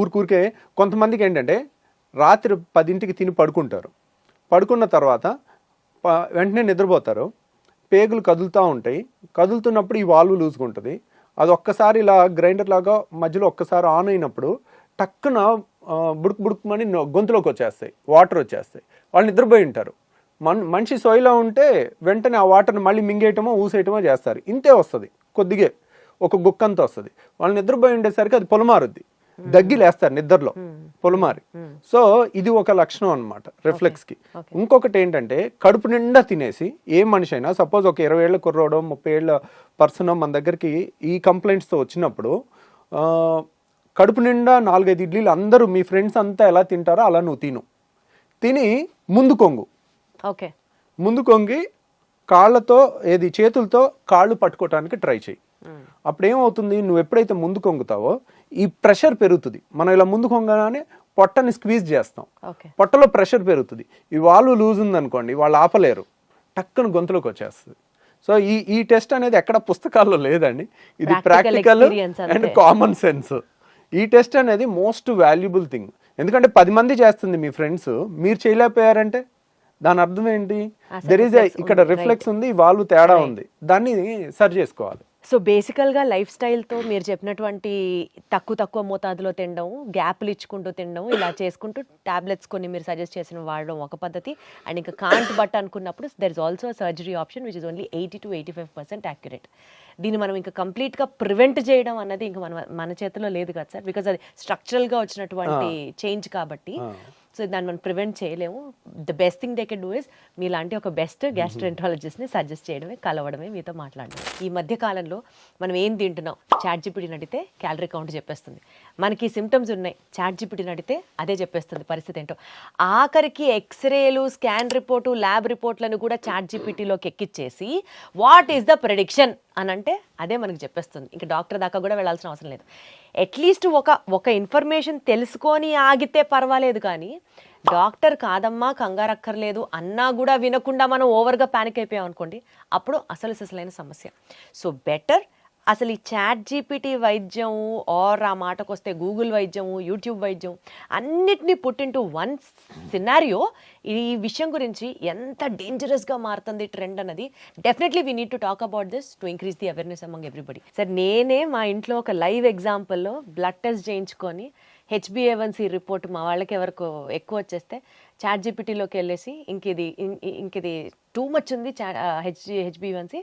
[SPEAKER 2] ఊరికే కొంతమందికి ఏంటంటే రాత్రి 10ంటికి తిని పడుకుంటారు, పడుకున్న తర్వాత వెంటనే నిద్రపోతారు, పేగులు కదులుతూ ఉంటాయి, కదులుతున్నప్పుడు ఈ వాల్వ్ లూజ్గా ఉంటుంది. అది ఒక్కసారి ఇలా గ్రైండర్ లాగా మధ్యలో ఒక్కసారి ఆన్ అయినప్పుడు టక్కున బుడుకుమని గొంతులోకి వచ్చేస్తాయి, వాటర్ వచ్చేస్తాయి. వాళ్ళు నిద్రపోయి ఉంటారు. మనిషి సోయిలో ఉంటే వెంటనే ఆ వాటర్ని మళ్ళీ మింగేయటమో ఊసేయటమో చేస్తారు. ఇంతే వస్తుంది, కొద్దిగా ఒక గుక్కంతా వస్తుంది. వాళ్ళు నిద్రపోయి ఉండేసరికి అది పొలమారుద్ది, దగ్గిలేస్తారు నిద్రలో పొలమారి. సో ఇది ఒక లక్షణం అనమాట రిఫ్లెక్స్కి. ఇంకొకటి ఏంటంటే కడుపు నిండా తినేసి ఏ మనిషి అయినా సపోజ్ ఒక 20 ఏళ్ళ కుర్రోడో 30 ఏళ్ళ పర్సన్ మన దగ్గరికి ఈ కంప్లైంట్స్తో వచ్చినప్పుడు కడుపు నిండా 4-5 ఇడ్లీలు అందరూ మీ ఫ్రెండ్స్ అంతా ఎలా తింటారో అలా నువ్వు తిని ముందు కొంగు,
[SPEAKER 1] ఓకే,
[SPEAKER 2] ముందు కొంగి కాళ్ళతో చేతులతో కాళ్ళు పట్టుకోవటానికి ట్రై చేయి. అప్పుడు ఏమవుతుంది, నువ్వు ఎప్పుడైతే ముందు కొంగుతావో ఈ ప్రెషర్ పెరుగుతుంది. మనం ఇలా ముందు కొంగగానే పొట్టని స్క్వీజ్ చేస్తాం, పొట్టలో ప్రెషర్ పెరుగుతుంది. ఈ వాల్వ్ లూజ్ ఉందనుకోండి వాళ్ళు ఆపలేరు, టక్కున గొంతులోకి వచ్చేస్తుంది. సో ఈ టెస్ట్ అనేది ఎక్కడ పుస్తకాల్లో లేదండి, ఇది ప్రాక్టికల్ అండ్ కామన్ సెన్స్. ఈ టెస్ట్ అనేది మోస్ట్ వాల్యుబుల్ థింగ్. ఎందుకంటే 10 మంది చేస్తుంది మీ ఫ్రెండ్స్, మీరు చేయలేకపోయారంటే దాని అర్థం ఏంటి? ఇక్కడ రిఫ్లెక్స్ ఉంది, వాల్వ్ తేడా ఉంది, దాన్ని సరి చేసుకోవాలి.
[SPEAKER 1] సో బేసికల్గా లైఫ్ స్టైల్తో మీరు చెప్పినటువంటి తక్కువ మోతాదులో తినడం, గ్యాప్లు ఇచ్చుకుంటూ తినడం, ఇలా చేసుకుంటూ టాబ్లెట్స్ కొన్ని మీరు సజెస్ట్ చేసిన వాడడం ఒక పద్ధతి. అండ్ ఇంకా కాంట్ బట్ అనుకున్నప్పుడు there is also surgery option which is only 80 to 85% accurate. దీన్ని మనం ఇంకా కంప్లీట్గా ప్రివెంట్ చేయడం అన్నది ఇంకా మన చేతిలో లేదు కదా సార్, బికాజ్ అది స్ట్రక్చరల్గా వచ్చినటువంటి చేంజ్ కాబట్టి. సో దాన్ని మనం ప్రివెంట్ చేయలేము. The best thing they can do is మీలాంటి ఒక బెస్ట్ గ్యాస్ట్రోఎంట్రాలజిస్ట్ని సజెస్ట్ చేయడమే, కలవడమే, మీతో మాట్లాడడం. ఈ మధ్య కాలంలో మనం ఏం తింటున్నాం చాట్‌జిపిటిని అడిగితే క్యాలరీ కౌంట్ చెప్పేస్తుంది. మనకి సిమ్టమ్స్ ఉన్నాయి, చాట్‌జిపిటిని అడిగితే అదే చెప్పేస్తుంది పరిస్థితి ఏంటో. ఆఖరికి ఎక్స్రేలు, స్కాన్ రిపోర్టు, ల్యాబ్ రిపోర్ట్లను కూడా చాట్‌జిపిటిలోకి ఎక్కిచ్చేసి వాట్ ఈస్ ద ప్రెడిక్షన్ అని అంటే అదే మనకు చెప్పేస్తుంది. ఇంకా డాక్టర్ దాకా కూడా వెళ్ళాల్సిన అవసరం లేదు. అట్లీస్ట్ ఒక ఇన్ఫర్మేషన్ తెలుసుకొని ఆగితే పర్వాలేదు, కానీ డాక్టర్ కాదమ్మా కంగారక్కర్లేదు అన్నా కూడా వినకుండా మనం ఓవర్గా ప్యానిక్ అయిపోయాం అనుకోండి, అప్పుడు అసలైన సమస్య. సో బెటర్ అసలు ఈ చాట్‌జిపిటి వైద్యం ఆర్ ఆ మాటకు వస్తే గూగుల్ వైద్యము, యూట్యూబ్ వైద్యం అన్నిటినీ పుట్ ఇంటూ వన్ సినారియో. ఈ విషయం గురించి ఎంత డేంజరస్గా మారుతుంది ట్రెండ్ అన్నది definitely we need to talk about this to increase the awareness among everybody. Sir నేనే మా ఇంట్లో ఒక లైవ్ ఎగ్జాంపుల్లో బ్లడ్ టెస్ట్ చేయించుకొని HbA1c రిపోర్ట్ మా వాళ్ళకి ఎవరికి ఎక్కువ వచ్చేస్తే చాట్‌జిపిటిలోకి వెళ్ళేసి ఇంకిది టూ మచ్ ఉంది HbA1c,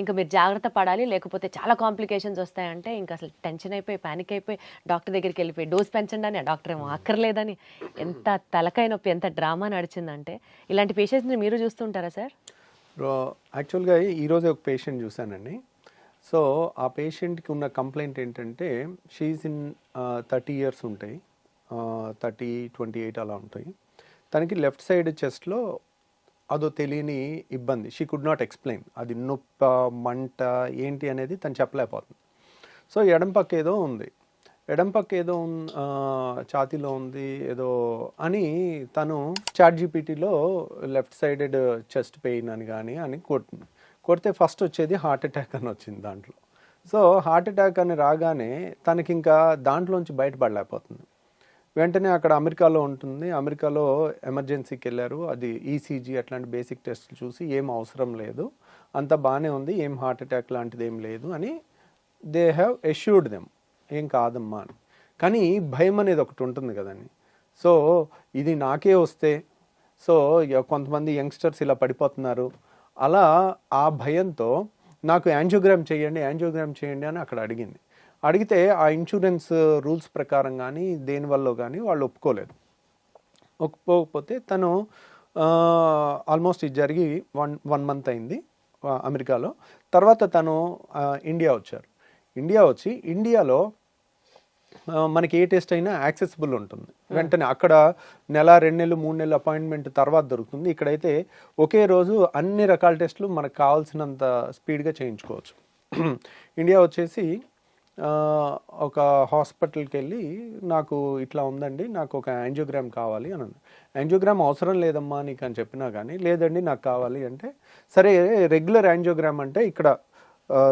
[SPEAKER 1] ఇంకా మీరు జాగ్రత్త పడాలి లేకపోతే చాలా కాంప్లికేషన్స్ వస్తాయంటే ఇంకా అసలు టెన్షన్ అయిపోయి ప్యానిక్ అయిపోయి డాక్టర్ దగ్గరికి వెళ్ళిపోయి డోస్ పెంచండి అని, డాక్టర్ ఏమో అక్కర్లేదని, ఎంత తలకాయ నొప్పి, ఎంత డ్రామా నడిచిందంటే. ఇలాంటి పేషెంట్స్ని మీరు చూస్తుంటారా సార్?
[SPEAKER 2] యాక్చువల్గా ఈరోజు ఒక పేషెంట్ చూశానండి. సో ఆ పేషెంట్కి ఉన్న కంప్లైంట్ ఏంటంటే షీఈస్ ఇన్ 30 years ఉంటాయి, 30, 28 అలా ఉంటాయి. తనకి లెఫ్ట్ సైడ్ చెస్ట్లో అదో తెలియని ఇబ్బంది, షీ కుడ్ నాట్ ఎక్స్ప్లెయిన్. అది నొప్ప, మంట ఏంటి అనేది తను చెప్పలేకపోతుంది. సో ఎడం పక్క ఏదో ఉంది, ఛాతీలో ఉంది ఏదో అని తను చాట్‌జిపిటిలో లెఫ్ట్ సైడెడ్ చెస్ట్ పెయిన్ అని అని కొడితే ఫస్ట్ వచ్చేది హార్ట్ అటాక్ అని వచ్చింది దాంట్లో. సో హార్ట్ అటాక్ అని రాగానే తనకి ఇంకా దాంట్లోంచి బయటపడలేకపోతుంది. వెంటనే అక్కడ అమెరికాలో ఉంటుంది, అమెరికాలో ఎమర్జెన్సీకి వెళ్ళారు. అది ఈసీజీ అట్లాంటి బేసిక్ టెస్ట్లు చూసి ఏం అవసరం లేదు, అంత బాగానే ఉంది, ఏం హార్ట్ అటాక్ లాంటిది ఏం లేదు అని దే హ్యావ్ ఎష్యూర్డ్ దెమ్, ఏం కాదమ్మా అని. కానీ భయం అనేది ఒకటి ఉంటుంది కదండి. సో ఇది నాకే వస్తే, సో కొంతమంది యంగ్స్టర్స్ ఇలా పడిపోతున్నారు, అలా ఆ భయంతో నాకు యాంజియోగ్రామ్ చేయండి అని అక్కడ అడిగితే ఆ ఇన్సూరెన్స్ రూల్స్ ప్రకారం కానీ దేనివల్ల కానీ వాళ్ళు ఒప్పుకోకపోతే తను ఆల్మోస్ట్ ఇది జరిగి వన్ మంత్ అయింది అమెరికాలో. తర్వాత తను ఇండియా వచ్చి ఇండియాలో మనకి ఏ టెస్ట్ అయినా యాక్సెసిబుల్ ఉంటుంది, వెంటనే అక్కడ 1, 2 నెలలు, 3 నెలలు అపాయింట్మెంట్ తర్వాత దొరుకుతుంది. ఇక్కడైతే ఒకే రోజు అన్ని రకాల టెస్టులు మనకు కావాల్సినంత స్పీడ్గా చేయించుకోవచ్చు. ఇండియా వచ్చేసి ఒక హాస్పిటల్కి వెళ్ళి నాకు ఇట్లా ఉందండి, నాకు ఒక యాంజియోగ్రామ్ కావాలి అని అన్నాను. యాంజియోగ్రామ్ అవసరం లేదమ్మా నీకు అని చెప్పినా కానీ లేదండి నాకు కావాలి అంటే, సరే రెగ్యులర్ యాంజియోగ్రామ్ అంటే ఇక్కడ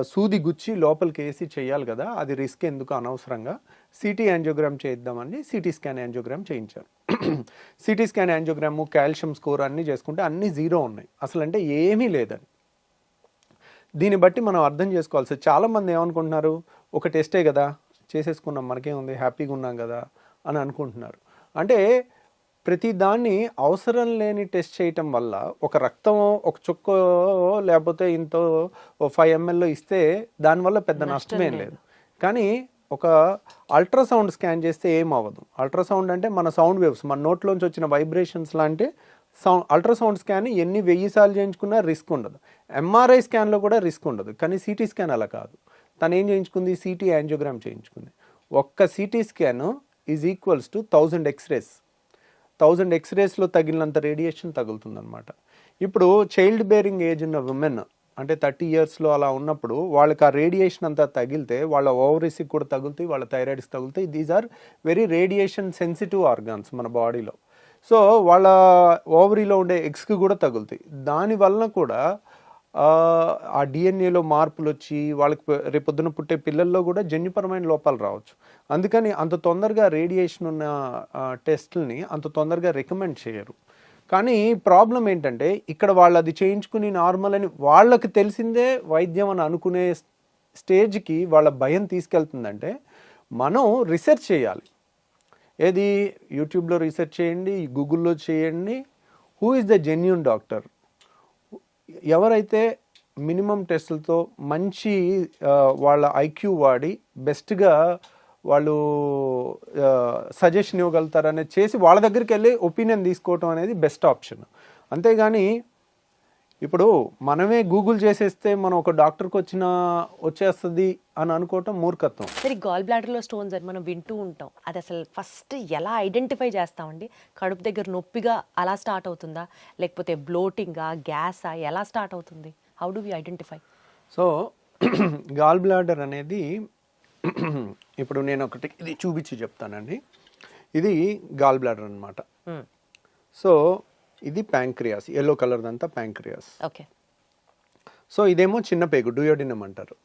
[SPEAKER 2] సూది గుచ్చి లోపలికి వేసి చేయాలి కదా, అది రిస్క్ ఎందుకు అనవసరంగా సిటీ యాంజియోగ్రామ్ చేద్దామని సిటీ స్కాన్ యాంజియోగ్రామ్ చేయించారు. CT scan angiogram, calcium score అన్నీ చేసుకుంటే అన్నీ 0 ఉన్నాయి, అసలు అంటే ఏమీ లేదని. దీన్ని బట్టి మనం అర్థం చేసుకోవాల్సి, చాలామంది ఏమనుకుంటున్నారు, ఒక టెస్టే కదా చేసేసుకున్నాం మనకేముంది హ్యాపీగా ఉన్నాం కదా అని అనుకుంటున్నారు. అంటే ప్రతి దాన్ని అవసరం లేని టెస్ట్ చేయటం వల్ల ఒక రక్తం ఒక చుక్క లేకపోతే ఇంతో 5 ml ఇస్తే దానివల్ల పెద్ద నష్టమేం లేదు. కానీ ఒక అల్ట్రాసౌండ్ స్కాన్ చేస్తే ఏం అవ్వదు. అల్ట్రాసౌండ్ అంటే మన సౌండ్ వేవ్స్, మన నోట్లోంచి వచ్చిన వైబ్రేషన్స్ లాంటి అల్ట్రాసౌండ్ స్కాన్ ఎన్ని 1000 సార్లు చేయించుకున్నా రిస్క్ ఉండదు. ఎంఆర్ఐ స్కాన్లో కూడా రిస్క్ ఉండదు. కానీ సిటీ స్కాన్ అలా కాదు. తను ఏం చేయించుకుంది, సిటీ యాంజియోగ్రామ్ చేయించుకుంది. ఒక్క CT scan is equals to 1000 x-rays. 1000 ఎక్స్రేస్లో తగిలినంత రేడియేషన్ తగులుతుందన్నమాట. ఇప్పుడు చైల్డ్ బేరింగ్ ఏజ్ ఉన్న ఉమెన్ అంటే 30 yearsలో అలా ఉన్నప్పుడు వాళ్ళకి ఆ రేడియేషన్ అంతా తగిలితే వాళ్ళ ఓవరీస్కి కూడా తగులుతాయి, వాళ్ళ థైరాయిడ్స్కి తగులుతాయి. These are very radiation sensitive organs మన బాడీలో. సో వాళ్ళ ఓవరీలో ఉండే ఎగ్స్కి కూడా తగులుతాయి. దానివల్ల కూడా ఆ డిఎన్ఏలో మార్పులు వచ్చి వాళ్ళకి రేపొద్దున పుట్టే పిల్లల్లో కూడా జన్యుపరమైన లోపాలు రావచ్చు. అందుకని అంత తొందరగా రేడియేషన్ ఉన్న టెస్ట్లని అంత తొందరగా రికమెండ్ చేయరు. కానీ ప్రాబ్లం ఏంటంటే ఇక్కడ వాళ్ళు అది చేయించుకుని నార్మల్ అని వాళ్ళకి తెలిసిందే వైద్యం అని అనుకునే స్టేజ్కి వాళ్ళ భయం తీసుకెళ్తుందంటే మనం రీసెర్చ్ చేయాలి. ఏది యూట్యూబ్లో రీసెర్చ్ చేయండి, గూగుల్లో చేయండి. Who is the genuine doctor, ఎవరైతే మినిమం టెస్టులతో మంచి వాళ్ళ ఐక్యూ వాడి బెస్ట్గా వాళ్ళు సజెషన్ ఇవ్వగలుగుతారనేది చేసి వాళ్ళ దగ్గరికి వెళ్ళి ఒపీనియన్ తీసుకోవటం అనేది బెస్ట్ ఆప్షన్. అంతేగాని ఇప్పుడు మనమే గూగుల్ చేసేస్తే మనం ఒక డాక్టర్కి వచ్చేస్తుంది అని అనుకోవటం మూర్ఖత్వం.
[SPEAKER 1] సరే, గాల్ బ్లాడర్లో స్టోన్స్ అని మనం వింటూ ఉంటాం, అది అసలు ఫస్ట్ ఎలా ఐడెంటిఫై చేస్తామండి? కడుపు దగ్గర నొప్పిగా అలా స్టార్ట్ అవుతుందా, లేకపోతే బ్లోటింగా, గ్యాసా, ఎలా స్టార్ట్ అవుతుంది? How do we identify?
[SPEAKER 2] So gall bladder అనేది ఇప్పుడు నేను ఒకటి ఇది చూపించి చెప్తానండి. ఇది గాల్ బ్లాడర్ అనమాట. సో ఇది ప్యాంక్రియాస్, ఎల్లో కలర్ అంతా ప్యాంక్రియాస్.
[SPEAKER 1] ఓకే.
[SPEAKER 2] సో ఇదేమో చిన్న పేగు, డూయోడినం అంటారు.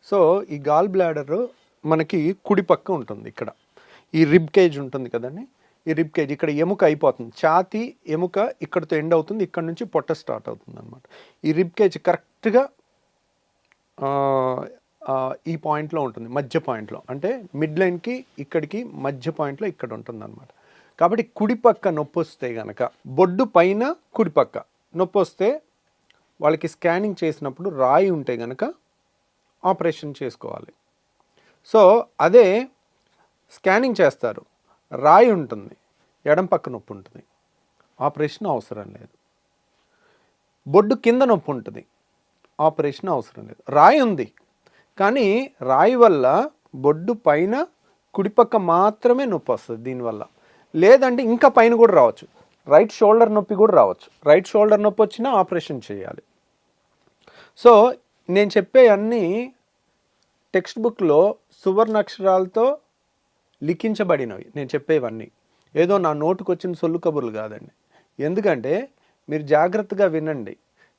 [SPEAKER 2] సో ఈ గాల్ బ్లాడర్ మనకి కుడి పక్క ఉంటుంది. ఇక్కడ ఈ రిబ్ కేజ్ ఉంటుంది కదండి, ఈ రిబ్ కేజ్ ఇక్కడ ఎముక అయిపోతుంది, ఛాతీ ఎముక ఇక్కడతో ఎండ్ అవుతుంది, ఇక్కడ నుంచి పొట్ట స్టార్ట్ అవుతుంది అనమాట. ఈ రిబ్ కేజ్ కరెక్ట్గా ఈ పాయింట్లో ఉంటుంది, మధ్య పాయింట్లో, అంటే మిడ్ లైన్కి ఇక్కడికి మధ్య పాయింట్లో ఇక్కడ ఉంటుంది అనమాట. కాబట్టి కుడిపక్క నొప్పి వస్తే కనుక, బొడ్డు పైన కుడిపక్క నొప్పి వస్తే వాళ్ళకి స్కానింగ్ చేసినప్పుడు రాయి ఉంటే కనుక ఆపరేషన్ చేసుకోవాలి. సో అదే స్కానింగ్ చేస్తారు, రాయి ఉంటుంది, ఎడం పక్క నొప్పి ఉంటుంది, ఆపరేషన్ అవసరం లేదు. బొడ్డు కింద నొప్పి ఉంటుంది, ఆపరేషన్ అవసరం లేదు. రాయి ఉంది కానీ రాయి వల్ల బొడ్డు పైన కుడిపక్క మాత్రమే నొప్పి వస్తుంది దీనివల్ల. లేదంటే ఇంకా పైన కూడా రావచ్చు, రైట్ షోల్డర్ నొప్పి కూడా రావచ్చు. రైట్ షోల్డర్ నొప్పి వచ్చినా ఆపరేషన్ చేయాలి. సో నేను చెప్పే అన్నీ టెక్స్ట్ బుక్లో సువర్ణాక్షరాలతో లిఖించబడినవి. నేను చెప్పేవన్నీ ఏదో నా నోటుకు వచ్చిన సొల్లు కబుర్లు కాదండి. ఎందుకంటే మీరు జాగ్రత్తగా వినండి.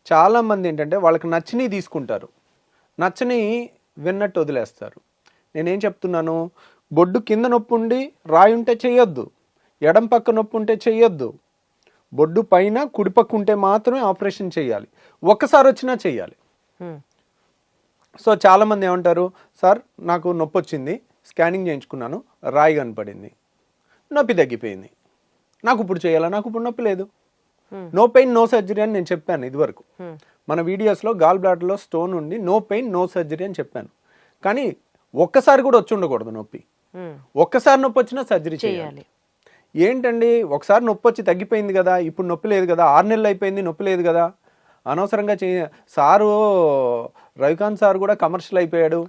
[SPEAKER 2] చాలామంది ఏంటంటే వాళ్ళకి నచ్చినవి తీసుకుంటారు, నచ్చని విన్నట్టు వదిలేస్తారు. నేనేం చెప్తున్నాను, బొడ్డు కింద నొప్పి ఉండి రాయి ఉంటే చెయ్యొద్దు, ఎడం పక్క నొప్పి ఉంటే చెయ్యొద్దు, బొడ్డు పైన కుడిపక్క ఉంటే మాత్రమే ఆపరేషన్ చేయాలి, ఒక్కసారి వచ్చినా చెయ్యాలి. సో చాలామంది ఏమంటారు, సార్ నాకు నొప్పి వచ్చింది, స్కానింగ్ చేయించుకున్నాను, రాయి కనపడింది, నొప్పి తగ్గిపోయింది, నాకు ఇప్పుడు చేయాలా, నాకు ఇప్పుడు నొప్పి లేదు, నో పెయిన్ నో సర్జరీ అని నేను చెప్పాను ఇదివరకు మన వీడియోస్లో. గాల్ బ్లాడర్లో స్టోన్ ఉండి నో పెయిన్ నో సర్జరీ అని చెప్పాను. కానీ ఒక్కసారి కూడా వచ్చి ఉండకూడదు నొప్పి. ఒక్కసారి నొప్పి వచ్చినా సర్జరీ చేయాలి. ఏంటండి, ఒకసారి నొప్పి వచ్చి తగ్గిపోయింది కదా, ఇప్పుడు నొప్పి లేదు కదా, 6 నెలలు అయిపోయింది నొప్పి లేదు కదా, అనవసరంగా సారు రవికాంత్ సార్ కూడా కమర్షియల్ అయిపోయాడు.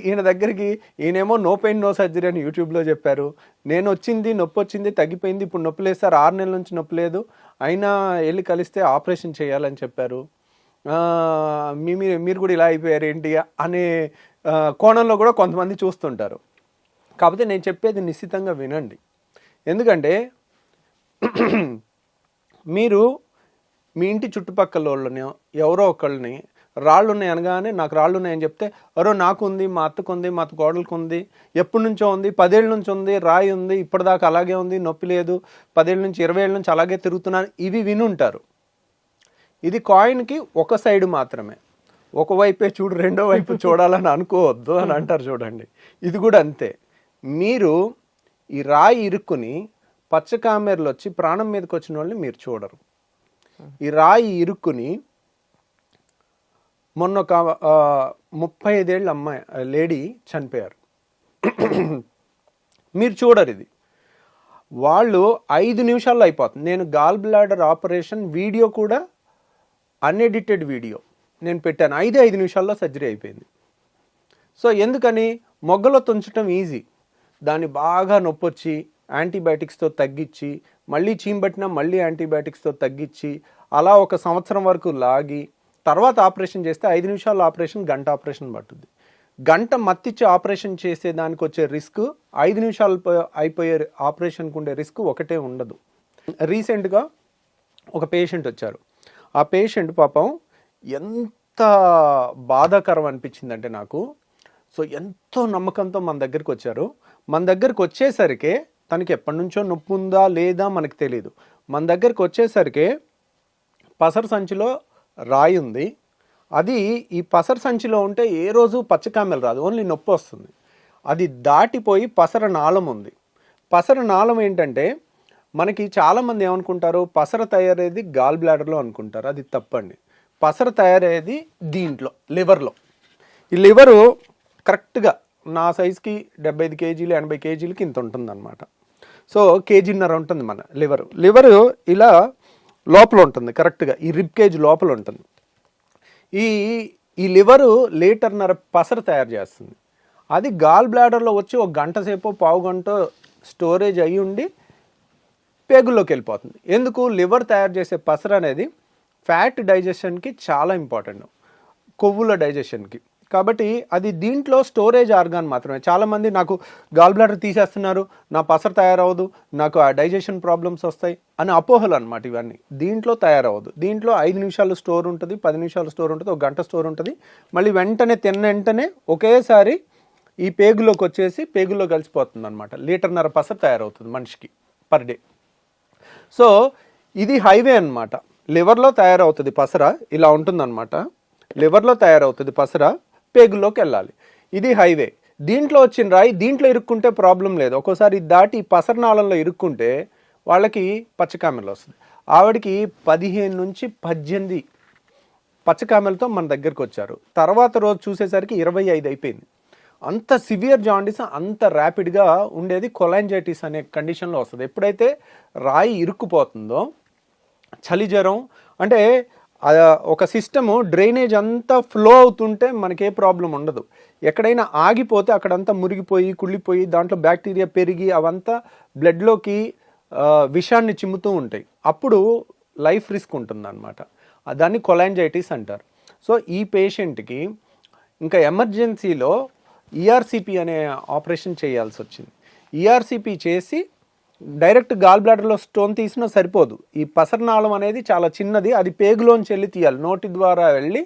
[SPEAKER 2] ఈయన దగ్గరికి ఈయనేమో నో పెయిన్ నో సర్జరీ అని యూట్యూబ్లో చెప్పారు. నేను వచ్చింది నొప్పి వచ్చింది తగ్గిపోయింది, ఇప్పుడు నొప్పి లేదు సార్, 6 నెలల నుంచి నొప్పి లేదు, అయినా వెళ్ళి కలిస్తే ఆపరేషన్ చేయాలని చెప్పారు, మీరు కూడా ఇలా అయిపోయారు ఏంటి అనే కోణంలో కూడా కొంతమంది చూస్తుంటారు. కాకపోతే నేను చెప్పేది నిశ్చితంగా వినండి. ఎందుకంటే మీరు మీ ఇంటి చుట్టుపక్కల వాళ్ళని ఎవరో ఒకళ్ళని రాళ్ళు ఉన్నాయి అనగానే నాకు రాళ్ళు ఉన్నాయని చెప్తే, అరో నాకు ఉంది, మా అత్తకు ఉంది, మా అత్త కోడలకు ఉంది, ఎప్పటి నుంచో ఉంది, 10 ఏళ్ళ నుంచి ఉంది, రాయి ఉంది, ఇప్పటిదాకా అలాగే ఉంది, నొప్పి లేదు, 10 ఏళ్ళ నుంచి 20 ఏళ్ళ నుంచి అలాగే తిరుగుతున్నాను, ఇవి వినుంటారు. ఇది కాయిన్కి ఒక సైడ్ మాత్రమే, ఒకవైపే చూడు రెండో వైపు చూడాలని అనుకోవద్దు అని అంటారు చూడండి. ఇది కూడా అంతే. మీరు ఈ రాయి ఇరుక్కుని పచ్చకామెర్లు వచ్చి ప్రాణం మీదకి వచ్చిన వాళ్ళని మీరు చూడరు. ఈ రాయి ఇరుక్కుని మొన్న ఒక 35 ఏళ్ళ అమ్మాయి లేడీ చనిపోయారు, మీరు చూడరు. ఇది వాళ్ళు 5 నిమిషాల్లో అయిపోతుంది. నేను గాల్ బ్లాడర్ ఆపరేషన్ వీడియో కూడా అన్ఎడిటెడ్ వీడియో నేను పెట్టాను, 5 నిమిషాల్లో సర్జరీ అయిపోయింది. సో ఎందుకని, మొగ్గలో తుంచడం ఈజీ, దాన్ని బాగా నొప్పి వచ్చి యాంటీబయాటిక్స్తో తగ్గించి, మళ్ళీ చీంబట్టినా మళ్ళీ యాంటీబయాటిక్స్తో తగ్గించి, అలా 1 సంవత్సరం వరకు లాగి తర్వాత ఆపరేషన్ చేస్తే 5 నిమిషాల ఆపరేషన్, గంట ఆపరేషన్ పట్టుద్ది. గంట మత్తిచ్చి ఆపరేషన్ చేసే దానికి వచ్చే రిస్క్ 5 నిమిషాలు అయిపోయే ఆపరేషన్కి ఉండే రిస్క్ ఒకటే ఉండదు. రీసెంట్గా ఒక పేషెంట్ వచ్చారు. ఆ పేషెంట్ పాపం ఎంత బాధాకరం అనిపించిందంటే నాకు. సో ఎంతో నమ్మకంతో మన దగ్గరికి వచ్చారు. మన దగ్గరికి వచ్చేసరికి తనకి ఎప్పటి నుంచో నొప్పి ఉందా లేదా మనకు తెలియదు. మన దగ్గరికి వచ్చేసరికి పసరు సంచిలో రాయి ఉంది, అది ఈ పసర సంచిలో ఉంటే ఏ రోజు పచ్చకామెలు రాదు, ఓన్లీ నొప్పి వస్తుంది. అది దాటిపోయి పసర నాళం ఉంది. పసర నాళం ఏంటంటే మనకి చాలామంది ఏమనుకుంటారు, పసర తయారయ్యేది గాల్ బ్లాడర్లో అనుకుంటారు. అది తప్పండి. పసర తయారయ్యేది దీంట్లో, లివర్లో. ఈ లివరు కరెక్ట్గా నా సైజుకి 75 కేజీలు 80 కేజీలకి ఇంత ఉంటుంది అనమాట. సో కేజీన్నర ఉంటుంది మన లివరు ఇలా లోపల ఉంటుంది, కరెక్ట్గా ఈ రిబ్ కేజ్ లోపల ఉంటుంది. ఈ లివరు లీటర్న్నర పసర తయారు చేస్తుంది. అది గాల్ బ్లాడర్లో వచ్చి ఒక గంట సేపు పావు గంట స్టోరేజ్ అయ్యి ఉండి పేగుల్లోకి వెళ్ళిపోతుంది. ఎందుకు? లివర్ తయారు చేసే పసర అనేది ఫ్యాట్ డైజెషన్కి చాలా ఇంపార్టెంట్, కొవ్వుల డైజెషన్కి. కాబట్టి అది దీంట్లో స్టోరేజ్ ఆర్గాన్ మాత్రమే. చాలామంది నాకు గాల్ బ్లాడర్ తీసేస్తున్నారు, నా పసర తయారవదు, నాకు ఆ డైజెషన్ ప్రాబ్లమ్స్ వస్తాయి అని అపోహలు అనమాట ఇవన్నీ. దీంట్లో తయారవదు. దీంట్లో 5 నిమిషాలు స్టోర్ ఉంటుంది, 10 నిమిషాలు స్టోర్ ఉంటుంది, ఒక గంట స్టోర్ ఉంటుంది. మళ్ళీ వెంటనే తిన్న వెంటనే ఒకేసారి ఈ పేగులోకి వచ్చేసి పేగుల్లో కలిసిపోతుంది అనమాట. లీటర్న్నర పసర తయారవుతుంది మనిషికి పర్ డే. సో ఇది హైవే అనమాట. లివర్లో తయారవుతుంది పసర, ఇలా ఉంటుందన్నమాట. లివర్లో తయారవుతుంది పసర, పేగుల్లోకి వెళ్ళాలి. ఇది హైవే. దీంట్లో వచ్చిన రాయి దీంట్లో ఇరుక్కుంటే ప్రాబ్లం లేదు. ఒక్కోసారి దాటి పసరనాళంలో ఇరుక్కుంటే వాళ్ళకి పచ్చకామెలు వస్తుంది. ఆవిడకి 15 నుంచి 18 పచ్చకామెలతో మన దగ్గరకు వచ్చారు. తర్వాత రోజు చూసేసరికి 25 అయిపోయింది. అంత సివియర్ జాండీస్ అంత ర్యాపిడ్గా ఉండేది కొలాంజైటిస్ అనే కండిషన్లో వస్తుంది. ఎప్పుడైతే రాయి ఇరుక్కుపోతుందో, చలి జ్వరం అంటే ఒక సిస్టము డ్రైనేజ్ అంతా ఫ్లో అవుతుంటే మనకే ప్రాబ్లం ఉండదు. ఎక్కడైనా ఆగిపోతే అక్కడంతా మురిగిపోయి కుళ్ళిపోయి దాంట్లో బ్యాక్టీరియా పెరిగి అవంతా బ్లడ్లోకి విషాన్ని చిమ్ముతూ ఉంటాయి. అప్పుడు లైఫ్ రిస్క్ ఉంటుందన్నమాట. దాన్ని కొలాంజైటిస్ అంటారు. సో ఈ పేషెంట్కి ఇంకా ఎమర్జెన్సీలో ఈఆర్సిపి అనే ఆపరేషన్ చేయాల్సి వచ్చింది. ఈఆర్సిపి చేసి డైరెక్ట్ గాల్ బ్లాడర్లో స్టోన్ తీసినా సరిపోదు. ఈ పసరనాళం అనేది చాలా చిన్నది, అది పేగులోంచి వెళ్ళి తీయాలి, నోటి ద్వారా వెళ్ళి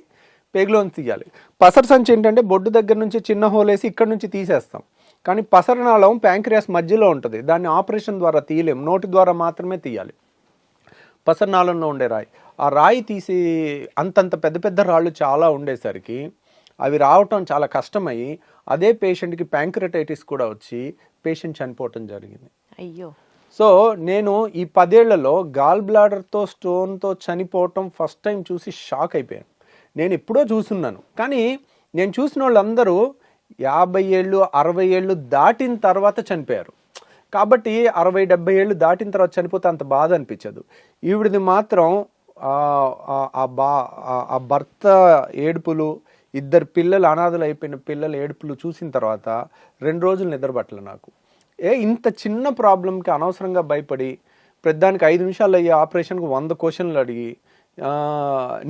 [SPEAKER 2] పేగులోంచి తీయాలి. పసర సంచి ఏంటంటే బొడ్డు దగ్గర నుంచి చిన్న హోల్ వేసి ఇక్కడ నుంచి తీసేస్తాం. కానీ పసరనాళం ప్యాంక్రియాస్ మధ్యలో ఉంటుంది, దాన్ని ఆపరేషన్ ద్వారా తీయలేం, నోటి ద్వారా మాత్రమే తీయాలి. పసరనాళంలో ఉండే రాయి, ఆ రాయి తీసి అంతంత పెద్ద పెద్ద రాళ్ళు చాలా ఉండేసరికి అవి రావటం చాలా కష్టమయ్యి అదే పేషెంట్కి ప్యాంక్రటైటిస్ కూడా వచ్చి పేషెంట్ చనిపోవటం జరిగింది.
[SPEAKER 1] అయ్యో.
[SPEAKER 2] సో నేను ఈ 10 ఏళ్లలో గాల్ బ్లాడర్తో స్టోన్తో చనిపోవటం ఫస్ట్ టైం చూసి షాక్ అయిపోయాను. నేను ఎప్పుడో చూస్తున్నాను, కానీ నేను చూసిన వాళ్ళందరూ 50 ఏళ్ళు 60 ఏళ్ళు దాటిన తర్వాత చనిపోయారు. కాబట్టి 60-70 ఏళ్ళు దాటిన తర్వాత చనిపోతే అంత బాధ అనిపించదు. ఈవిడిది మాత్రం ఆ భర్త ఏడుపులు, 2 పిల్లలు అనాథలు అయిపోయిన పిల్లల ఏడుపులు చూసిన తర్వాత 2 రోజులు నిద్రపట్టలే నాకు. ఇంత చిన్న ప్రాబ్లంకి అనవసరంగా భయపడి పెద్దానికి 5 నిమిషాలు అయ్యే ఆపరేషన్కి 100 క్వశ్చన్లు అడిగి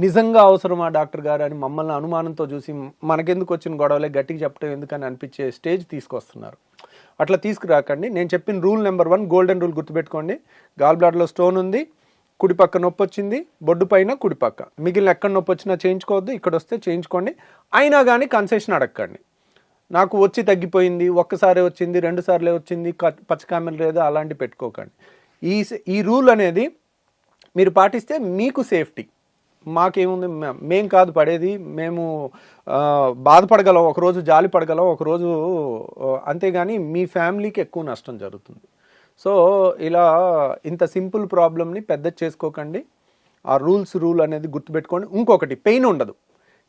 [SPEAKER 2] నిజంగా అవసరమా డాక్టర్ గారు అని మమ్మల్ని అనుమానంతో చూసి మనకెందుకు వచ్చిన గొడవలే గట్టిగా చెప్పడం ఎందుకని అనిపించే స్టేజ్ తీసుకొస్తున్నారు. అట్లా తీసుకురాకండి. నేను చెప్పిన రూల్ నెంబర్ 1 గోల్డెన్ రూల్ గుర్తుపెట్టుకోండి. గాల్ బ్లాడర్లో స్టోన్ ఉంది, కుడి పక్క నొప్పి వచ్చింది, బొడ్డు పైన కుడి పక్క, మిగిలిన ఎక్కడ నొప్పి వచ్చినా చేయించుకోవద్దు, ఇక్కడ వస్తే చేయించుకోండి. అయినా కానీ కన్సెషన్ అడగండి. నాకు వచ్చి తగ్గిపోయింది, ఒక్కసారి వచ్చింది, 2 సార్లే వచ్చింది, పచ్చకామెలు లేదు, అలాంటి పెట్టుకోకండి. ఈ రూల్ అనేది మీరు పాటిస్తే మీకు సేఫ్టీ. మాకేముంది, మేం కాదు పడేది, మేము బాధపడగలం, ఒకరోజు జాలి పడగలం, ఒకరోజు, అంతేగాని మీ ఫ్యామిలీకి ఎక్కువ నష్టం జరుగుతుంది. సో ఇలా ఇంత సింపుల్ ప్రాబ్లమ్ని పెద్ద చేసుకోకండి. ఆ రూల్ అనేది గుర్తుపెట్టుకోండి. ఇంకొకటి, పెయిన్ ఉండదు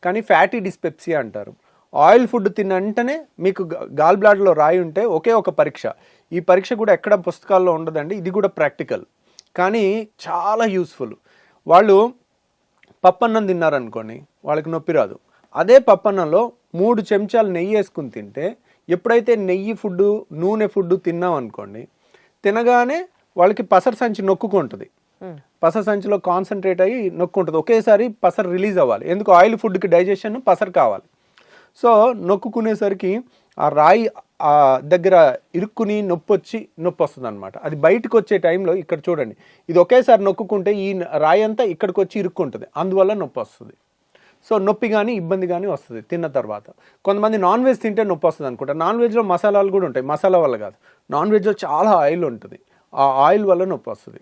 [SPEAKER 2] కానీ ఫ్యాటీ డిస్పెప్సియా అంటారు. ఆయిల్ ఫుడ్ తిన్న వెంటనే మీకు గాల్ బ్లాడర్లో రాయి ఉంటే ఒకే ఒక పరీక్ష, ఈ పరీక్ష కూడా ఎక్కడ పుస్తకాల్లో ఉండదండి, ఇది కూడా ప్రాక్టికల్ కానీ చాలా యూస్ఫుల్. వాళ్ళు పప్పన్నం తిన్నారనుకోండి, వాళ్ళకి నొప్పి రాదు. అదే పప్పన్నంలో 3 చెంచాలు నెయ్యి వేసుకుని తింటే, ఎప్పుడైతే నెయ్యి ఫుడ్ నూనె ఫుడ్ తిన్నాం అనుకోండి, తినగానే వాళ్ళకి పసర సంచి నొక్కుంటుంది, పసర సంచిలో కాన్సన్ట్రేట్ అయ్యి నొక్కుంటుంది, ఒకేసారి పసర రిలీజ్ అవ్వాలి. ఎందుకు? ఆయిల్ ఫుడ్కి డైజెషన్ పసర కావాలి. సో నొక్కునేసరికి ఆ రాయి దగ్గర ఇరుక్కుని నొప్పి వస్తుంది అనమాట. అది బయటకు వచ్చే టైంలో ఇక్కడ చూడండి, ఇది ఒకేసారి నొక్కుంటే ఈ రాయి అంతా ఇక్కడికి వచ్చి ఇరుక్కుంటుంది, అందువల్ల నొప్పి వస్తుంది. సో నొప్పి కానీ ఇబ్బంది కానీ వస్తుంది తిన్న తర్వాత. కొంతమంది నాన్ వెజ్ తింటే నొప్పి వస్తుంది అనుకుంటారు. నాన్ వెజ్లో మసాలాలు కూడా ఉంటాయి, మసాలా వల్ల కాదు, నాన్ వెజ్లో చాలా ఆయిల్ ఉంటుంది, ఆ ఆయిల్ వల్ల నొప్పి వస్తుంది.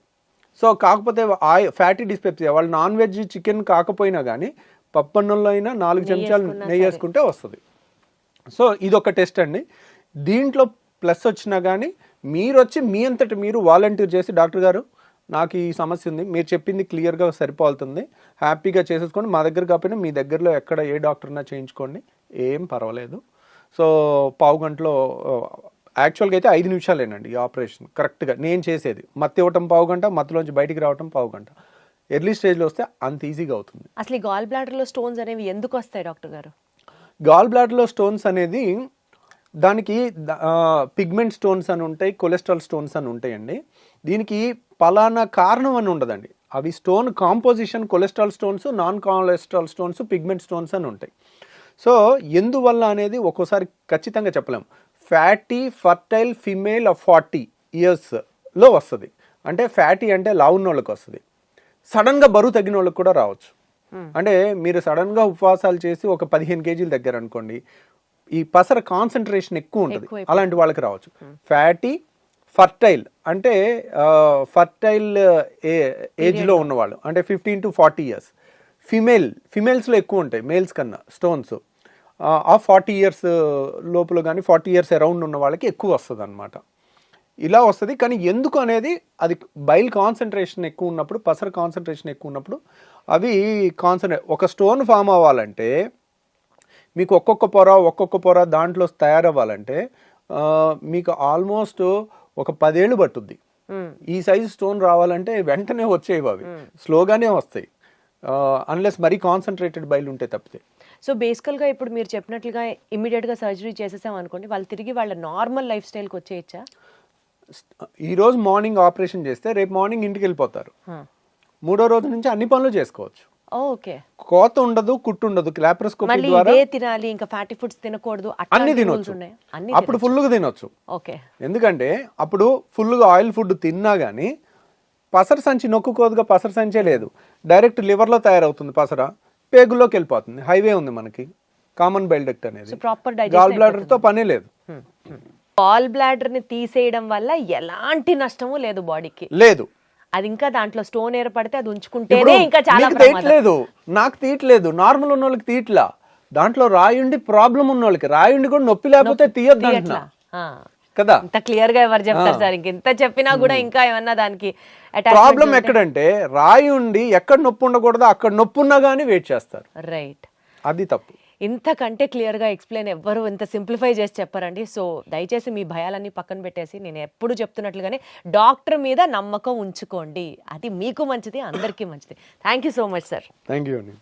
[SPEAKER 2] సో కాకపోతే ఫ్యాటీ డిస్పెప్సియా, వాళ్ళు నాన్ వెజ్ చికెన్ కాకపోయినా కానీ పప్పన్నంలో అయినా 4 చెంచాలు నెయ్యి వేసుకుంటే వస్తుంది. సో ఇదొక టెస్ట్ అండి. దీంట్లో ప్లస్ వచ్చినా కానీ మీరు వచ్చి మీ అంతటి మీరు వాలంటీర్ చేసి డాక్టర్ గారు నాకు ఈ సమస్య ఉంది, మీరు చెప్పింది క్లియర్గా సరిపోతుంది, హ్యాపీగా చేసేసుకోండి, మా దగ్గర కాకపోయినా మీ దగ్గరలో ఎక్కడ ఏ డాక్టర్నా చేయించుకోండి, ఏం పర్వాలేదు. సో పావు గంటలో యాక్చువల్గా అయితే 5 నిమిషాలేనండి ఈ ఆపరేషన్ కరెక్ట్గా నేను చేసేది. మత్తు ఇవ్వటం పావు గంట, మత్తులోంచి బయటికి రావటం పావు గంట. ఎర్లీ స్టేజ్లో వస్తే అంత ఈజీగా అవుతుంది.
[SPEAKER 1] అసలు ఈ గాల్ బ్లాడర్లో స్టోన్స్ అనేవి ఎందుకు వస్తాయి డాక్టర్ గారు?
[SPEAKER 2] గాల్ బ్లాడర్లో స్టోన్స్ అనేది దానికి పిగ్మెంట్ స్టోన్స్ అని ఉంటాయి, కొలెస్ట్రాల్ స్టోన్స్ అని ఉంటాయండి. దీనికి పలానా కారణం అని ఉండదండి. అవి stone composition cholesterol stones, non cholesterol stones, pigment stones అని ఉంటాయి. సో ఎందువల్ల అనేది ఒక్కోసారి ఖచ్చితంగా చెప్పలేము. ఫ్యాటీ ఫర్టైల్ ఫిమేల్ ఆఫ్ 40 ఇయర్స్లో వస్తుంది. అంటే ఫ్యాటీ అంటే లావున్న వాళ్ళకి వస్తుంది. సడన్గా బరువు తగ్గిన వాళ్ళకి కూడా రావచ్చు. అంటే మీరు సడన్గా ఉపవాసాలు చేసి ఒక 15 కేజీలు దగ్గర అనుకోండి, ఈ పసర కాన్సన్ట్రేషన్ ఎక్కువ ఉంటుంది, అలాంటి వాళ్ళకి రావచ్చు. ఫ్యాటీ ఫర్టైల్ అంటే ఫర్టైల్ ఏజ్లో ఉన్నవాళ్ళు, అంటే 15 to 40 ఇయర్స్. ఫిమేల్స్లో ఎక్కువ ఉంటాయి మేల్స్ కన్నా స్టోన్స్. ఆ 40 ఇయర్స్ లోపల కానీ 40 ఇయర్స్ అరౌండ్ ఉన్న వాళ్ళకి ఎక్కువ వస్తుంది అనమాట. ఇలా వస్తుంది. కానీ ఎందుకు అనేది అది బైల్ కాన్సన్ట్రేషన్ ఎక్కువ ఉన్నప్పుడు, పసర కాన్సన్ట్రేషన్ ఎక్కువ ఉన్నప్పుడు అవి ఒక స్టోన్ ఫామ్ అవ్వాలంటే మీకు ఒక్కొక్క పొర దాంట్లో తయారవ్వాలంటే మీకు ఆల్మోస్ట్ ఒక 10 ఏళ్ళు పట్టుద్ది. ఈ సైజు స్టోన్ రావాలంటే వెంటనే వచ్చేవి, అవి స్లోగానే వస్తాయి అన్లెస్ మరీ కాన్సన్ట్రేటెడ్ బైల్ ఉంటే తప్పితే.
[SPEAKER 1] సో బేసికల్గా ఇప్పుడు మీరు చెప్పినట్లుగా ఇమ్మీడియట్గా సర్జరీ చేసేసాం అనుకోండి, వాళ్ళు తిరిగి వాళ్ళ నార్మల్ లైఫ్ స్టైల్కి వచ్చేయచ్చా?
[SPEAKER 2] ఈరోజు మార్నింగ్ ఆపరేషన్ చేస్తే రేపు మార్నింగ్ ఇంటికి వెళ్ళిపోతారు. 3వ రోజు నుంచి అన్ని పనులు చేసుకోవచ్చు.
[SPEAKER 1] ఓకే,
[SPEAKER 2] కోత ఉండదు, కుట్టు ఉండదు. లాప్రోస్కోపీ ద్వారా
[SPEAKER 1] తినాలి, ఇంకా ఫ్యాటీ ఫుడ్స్ తినకూడదు,
[SPEAKER 2] అన్ని తినొచ్చు. అప్పుడు ఫుల్గా తినొచ్చు.
[SPEAKER 1] ఓకే,
[SPEAKER 2] ఎందుకంటే అప్పుడు ఫుల్గా ఆయిల్ ఫుడ్ తిన్నా కానీ పసర సంచి నొక్కుకోదుగా, పసర సంచే లేదు, డైరెక్ట్ లివర్లో తయారవుతుంది పసర, పేగుల్లోకి వెళ్ళిపోతుంది. హైవే ఉంది మనకి, కామన్ బైల్ డక్ట్ అనేది. గాల్ బ్లాడర్ తో పనే లేదు.
[SPEAKER 1] గాల్ బ్లాడర్ ని తీసేయడం వల్ల ఎలాంటి నష్టము లేదు బాడీకి,
[SPEAKER 2] లేదు.
[SPEAKER 1] అది ఇంకా దాంట్లో స్టోన్ ఏర్పడితే అది ఉంచుకుంటేనే ఇంకా చాలా
[SPEAKER 2] తీయట్లేదు. నాకు తీయట్లేదు, నార్మల్ ఉన్న వాళ్ళకి తీయట్లా. దాంట్లో రాయుండి ప్రాబ్లం ఉన్న వాళ్ళకి, రాయుండి కూడా నొప్పి లేకపోతే తీయద్దు కదా.
[SPEAKER 1] ఇంత క్లియర్ గా ఎవరు చెప్తారు సార్? ఇంత చెప్పినా కూడా ఇంకా ఏమన్నా దానికి
[SPEAKER 2] ప్రాబ్లం ఎక్కడంటే రాయుండి ఎక్కడ నొప్పి ఉండకూడదు అక్కడ నొప్పి ఉన్నా గానీ వెయిట్ చేస్తారు.
[SPEAKER 1] రైట్,
[SPEAKER 2] అది తప్పు.
[SPEAKER 1] ఇంతకంటే క్లియర్గా ఎక్స్ప్లెయిన్ ఎవ్వరు ఇంత సింప్లిఫై చేసి చెప్పారండి. సో దయచేసి మీ భయాలన్నీ పక్కన పెట్టేసి నేను ఎప్పుడు చెప్తున్నట్లుగానే డాక్టర్ మీద నమ్మకం ఉంచుకోండి. అది మీకు మంచిది, అందరికీ మంచిది. Thank you so much sir.
[SPEAKER 2] Thank you అండి.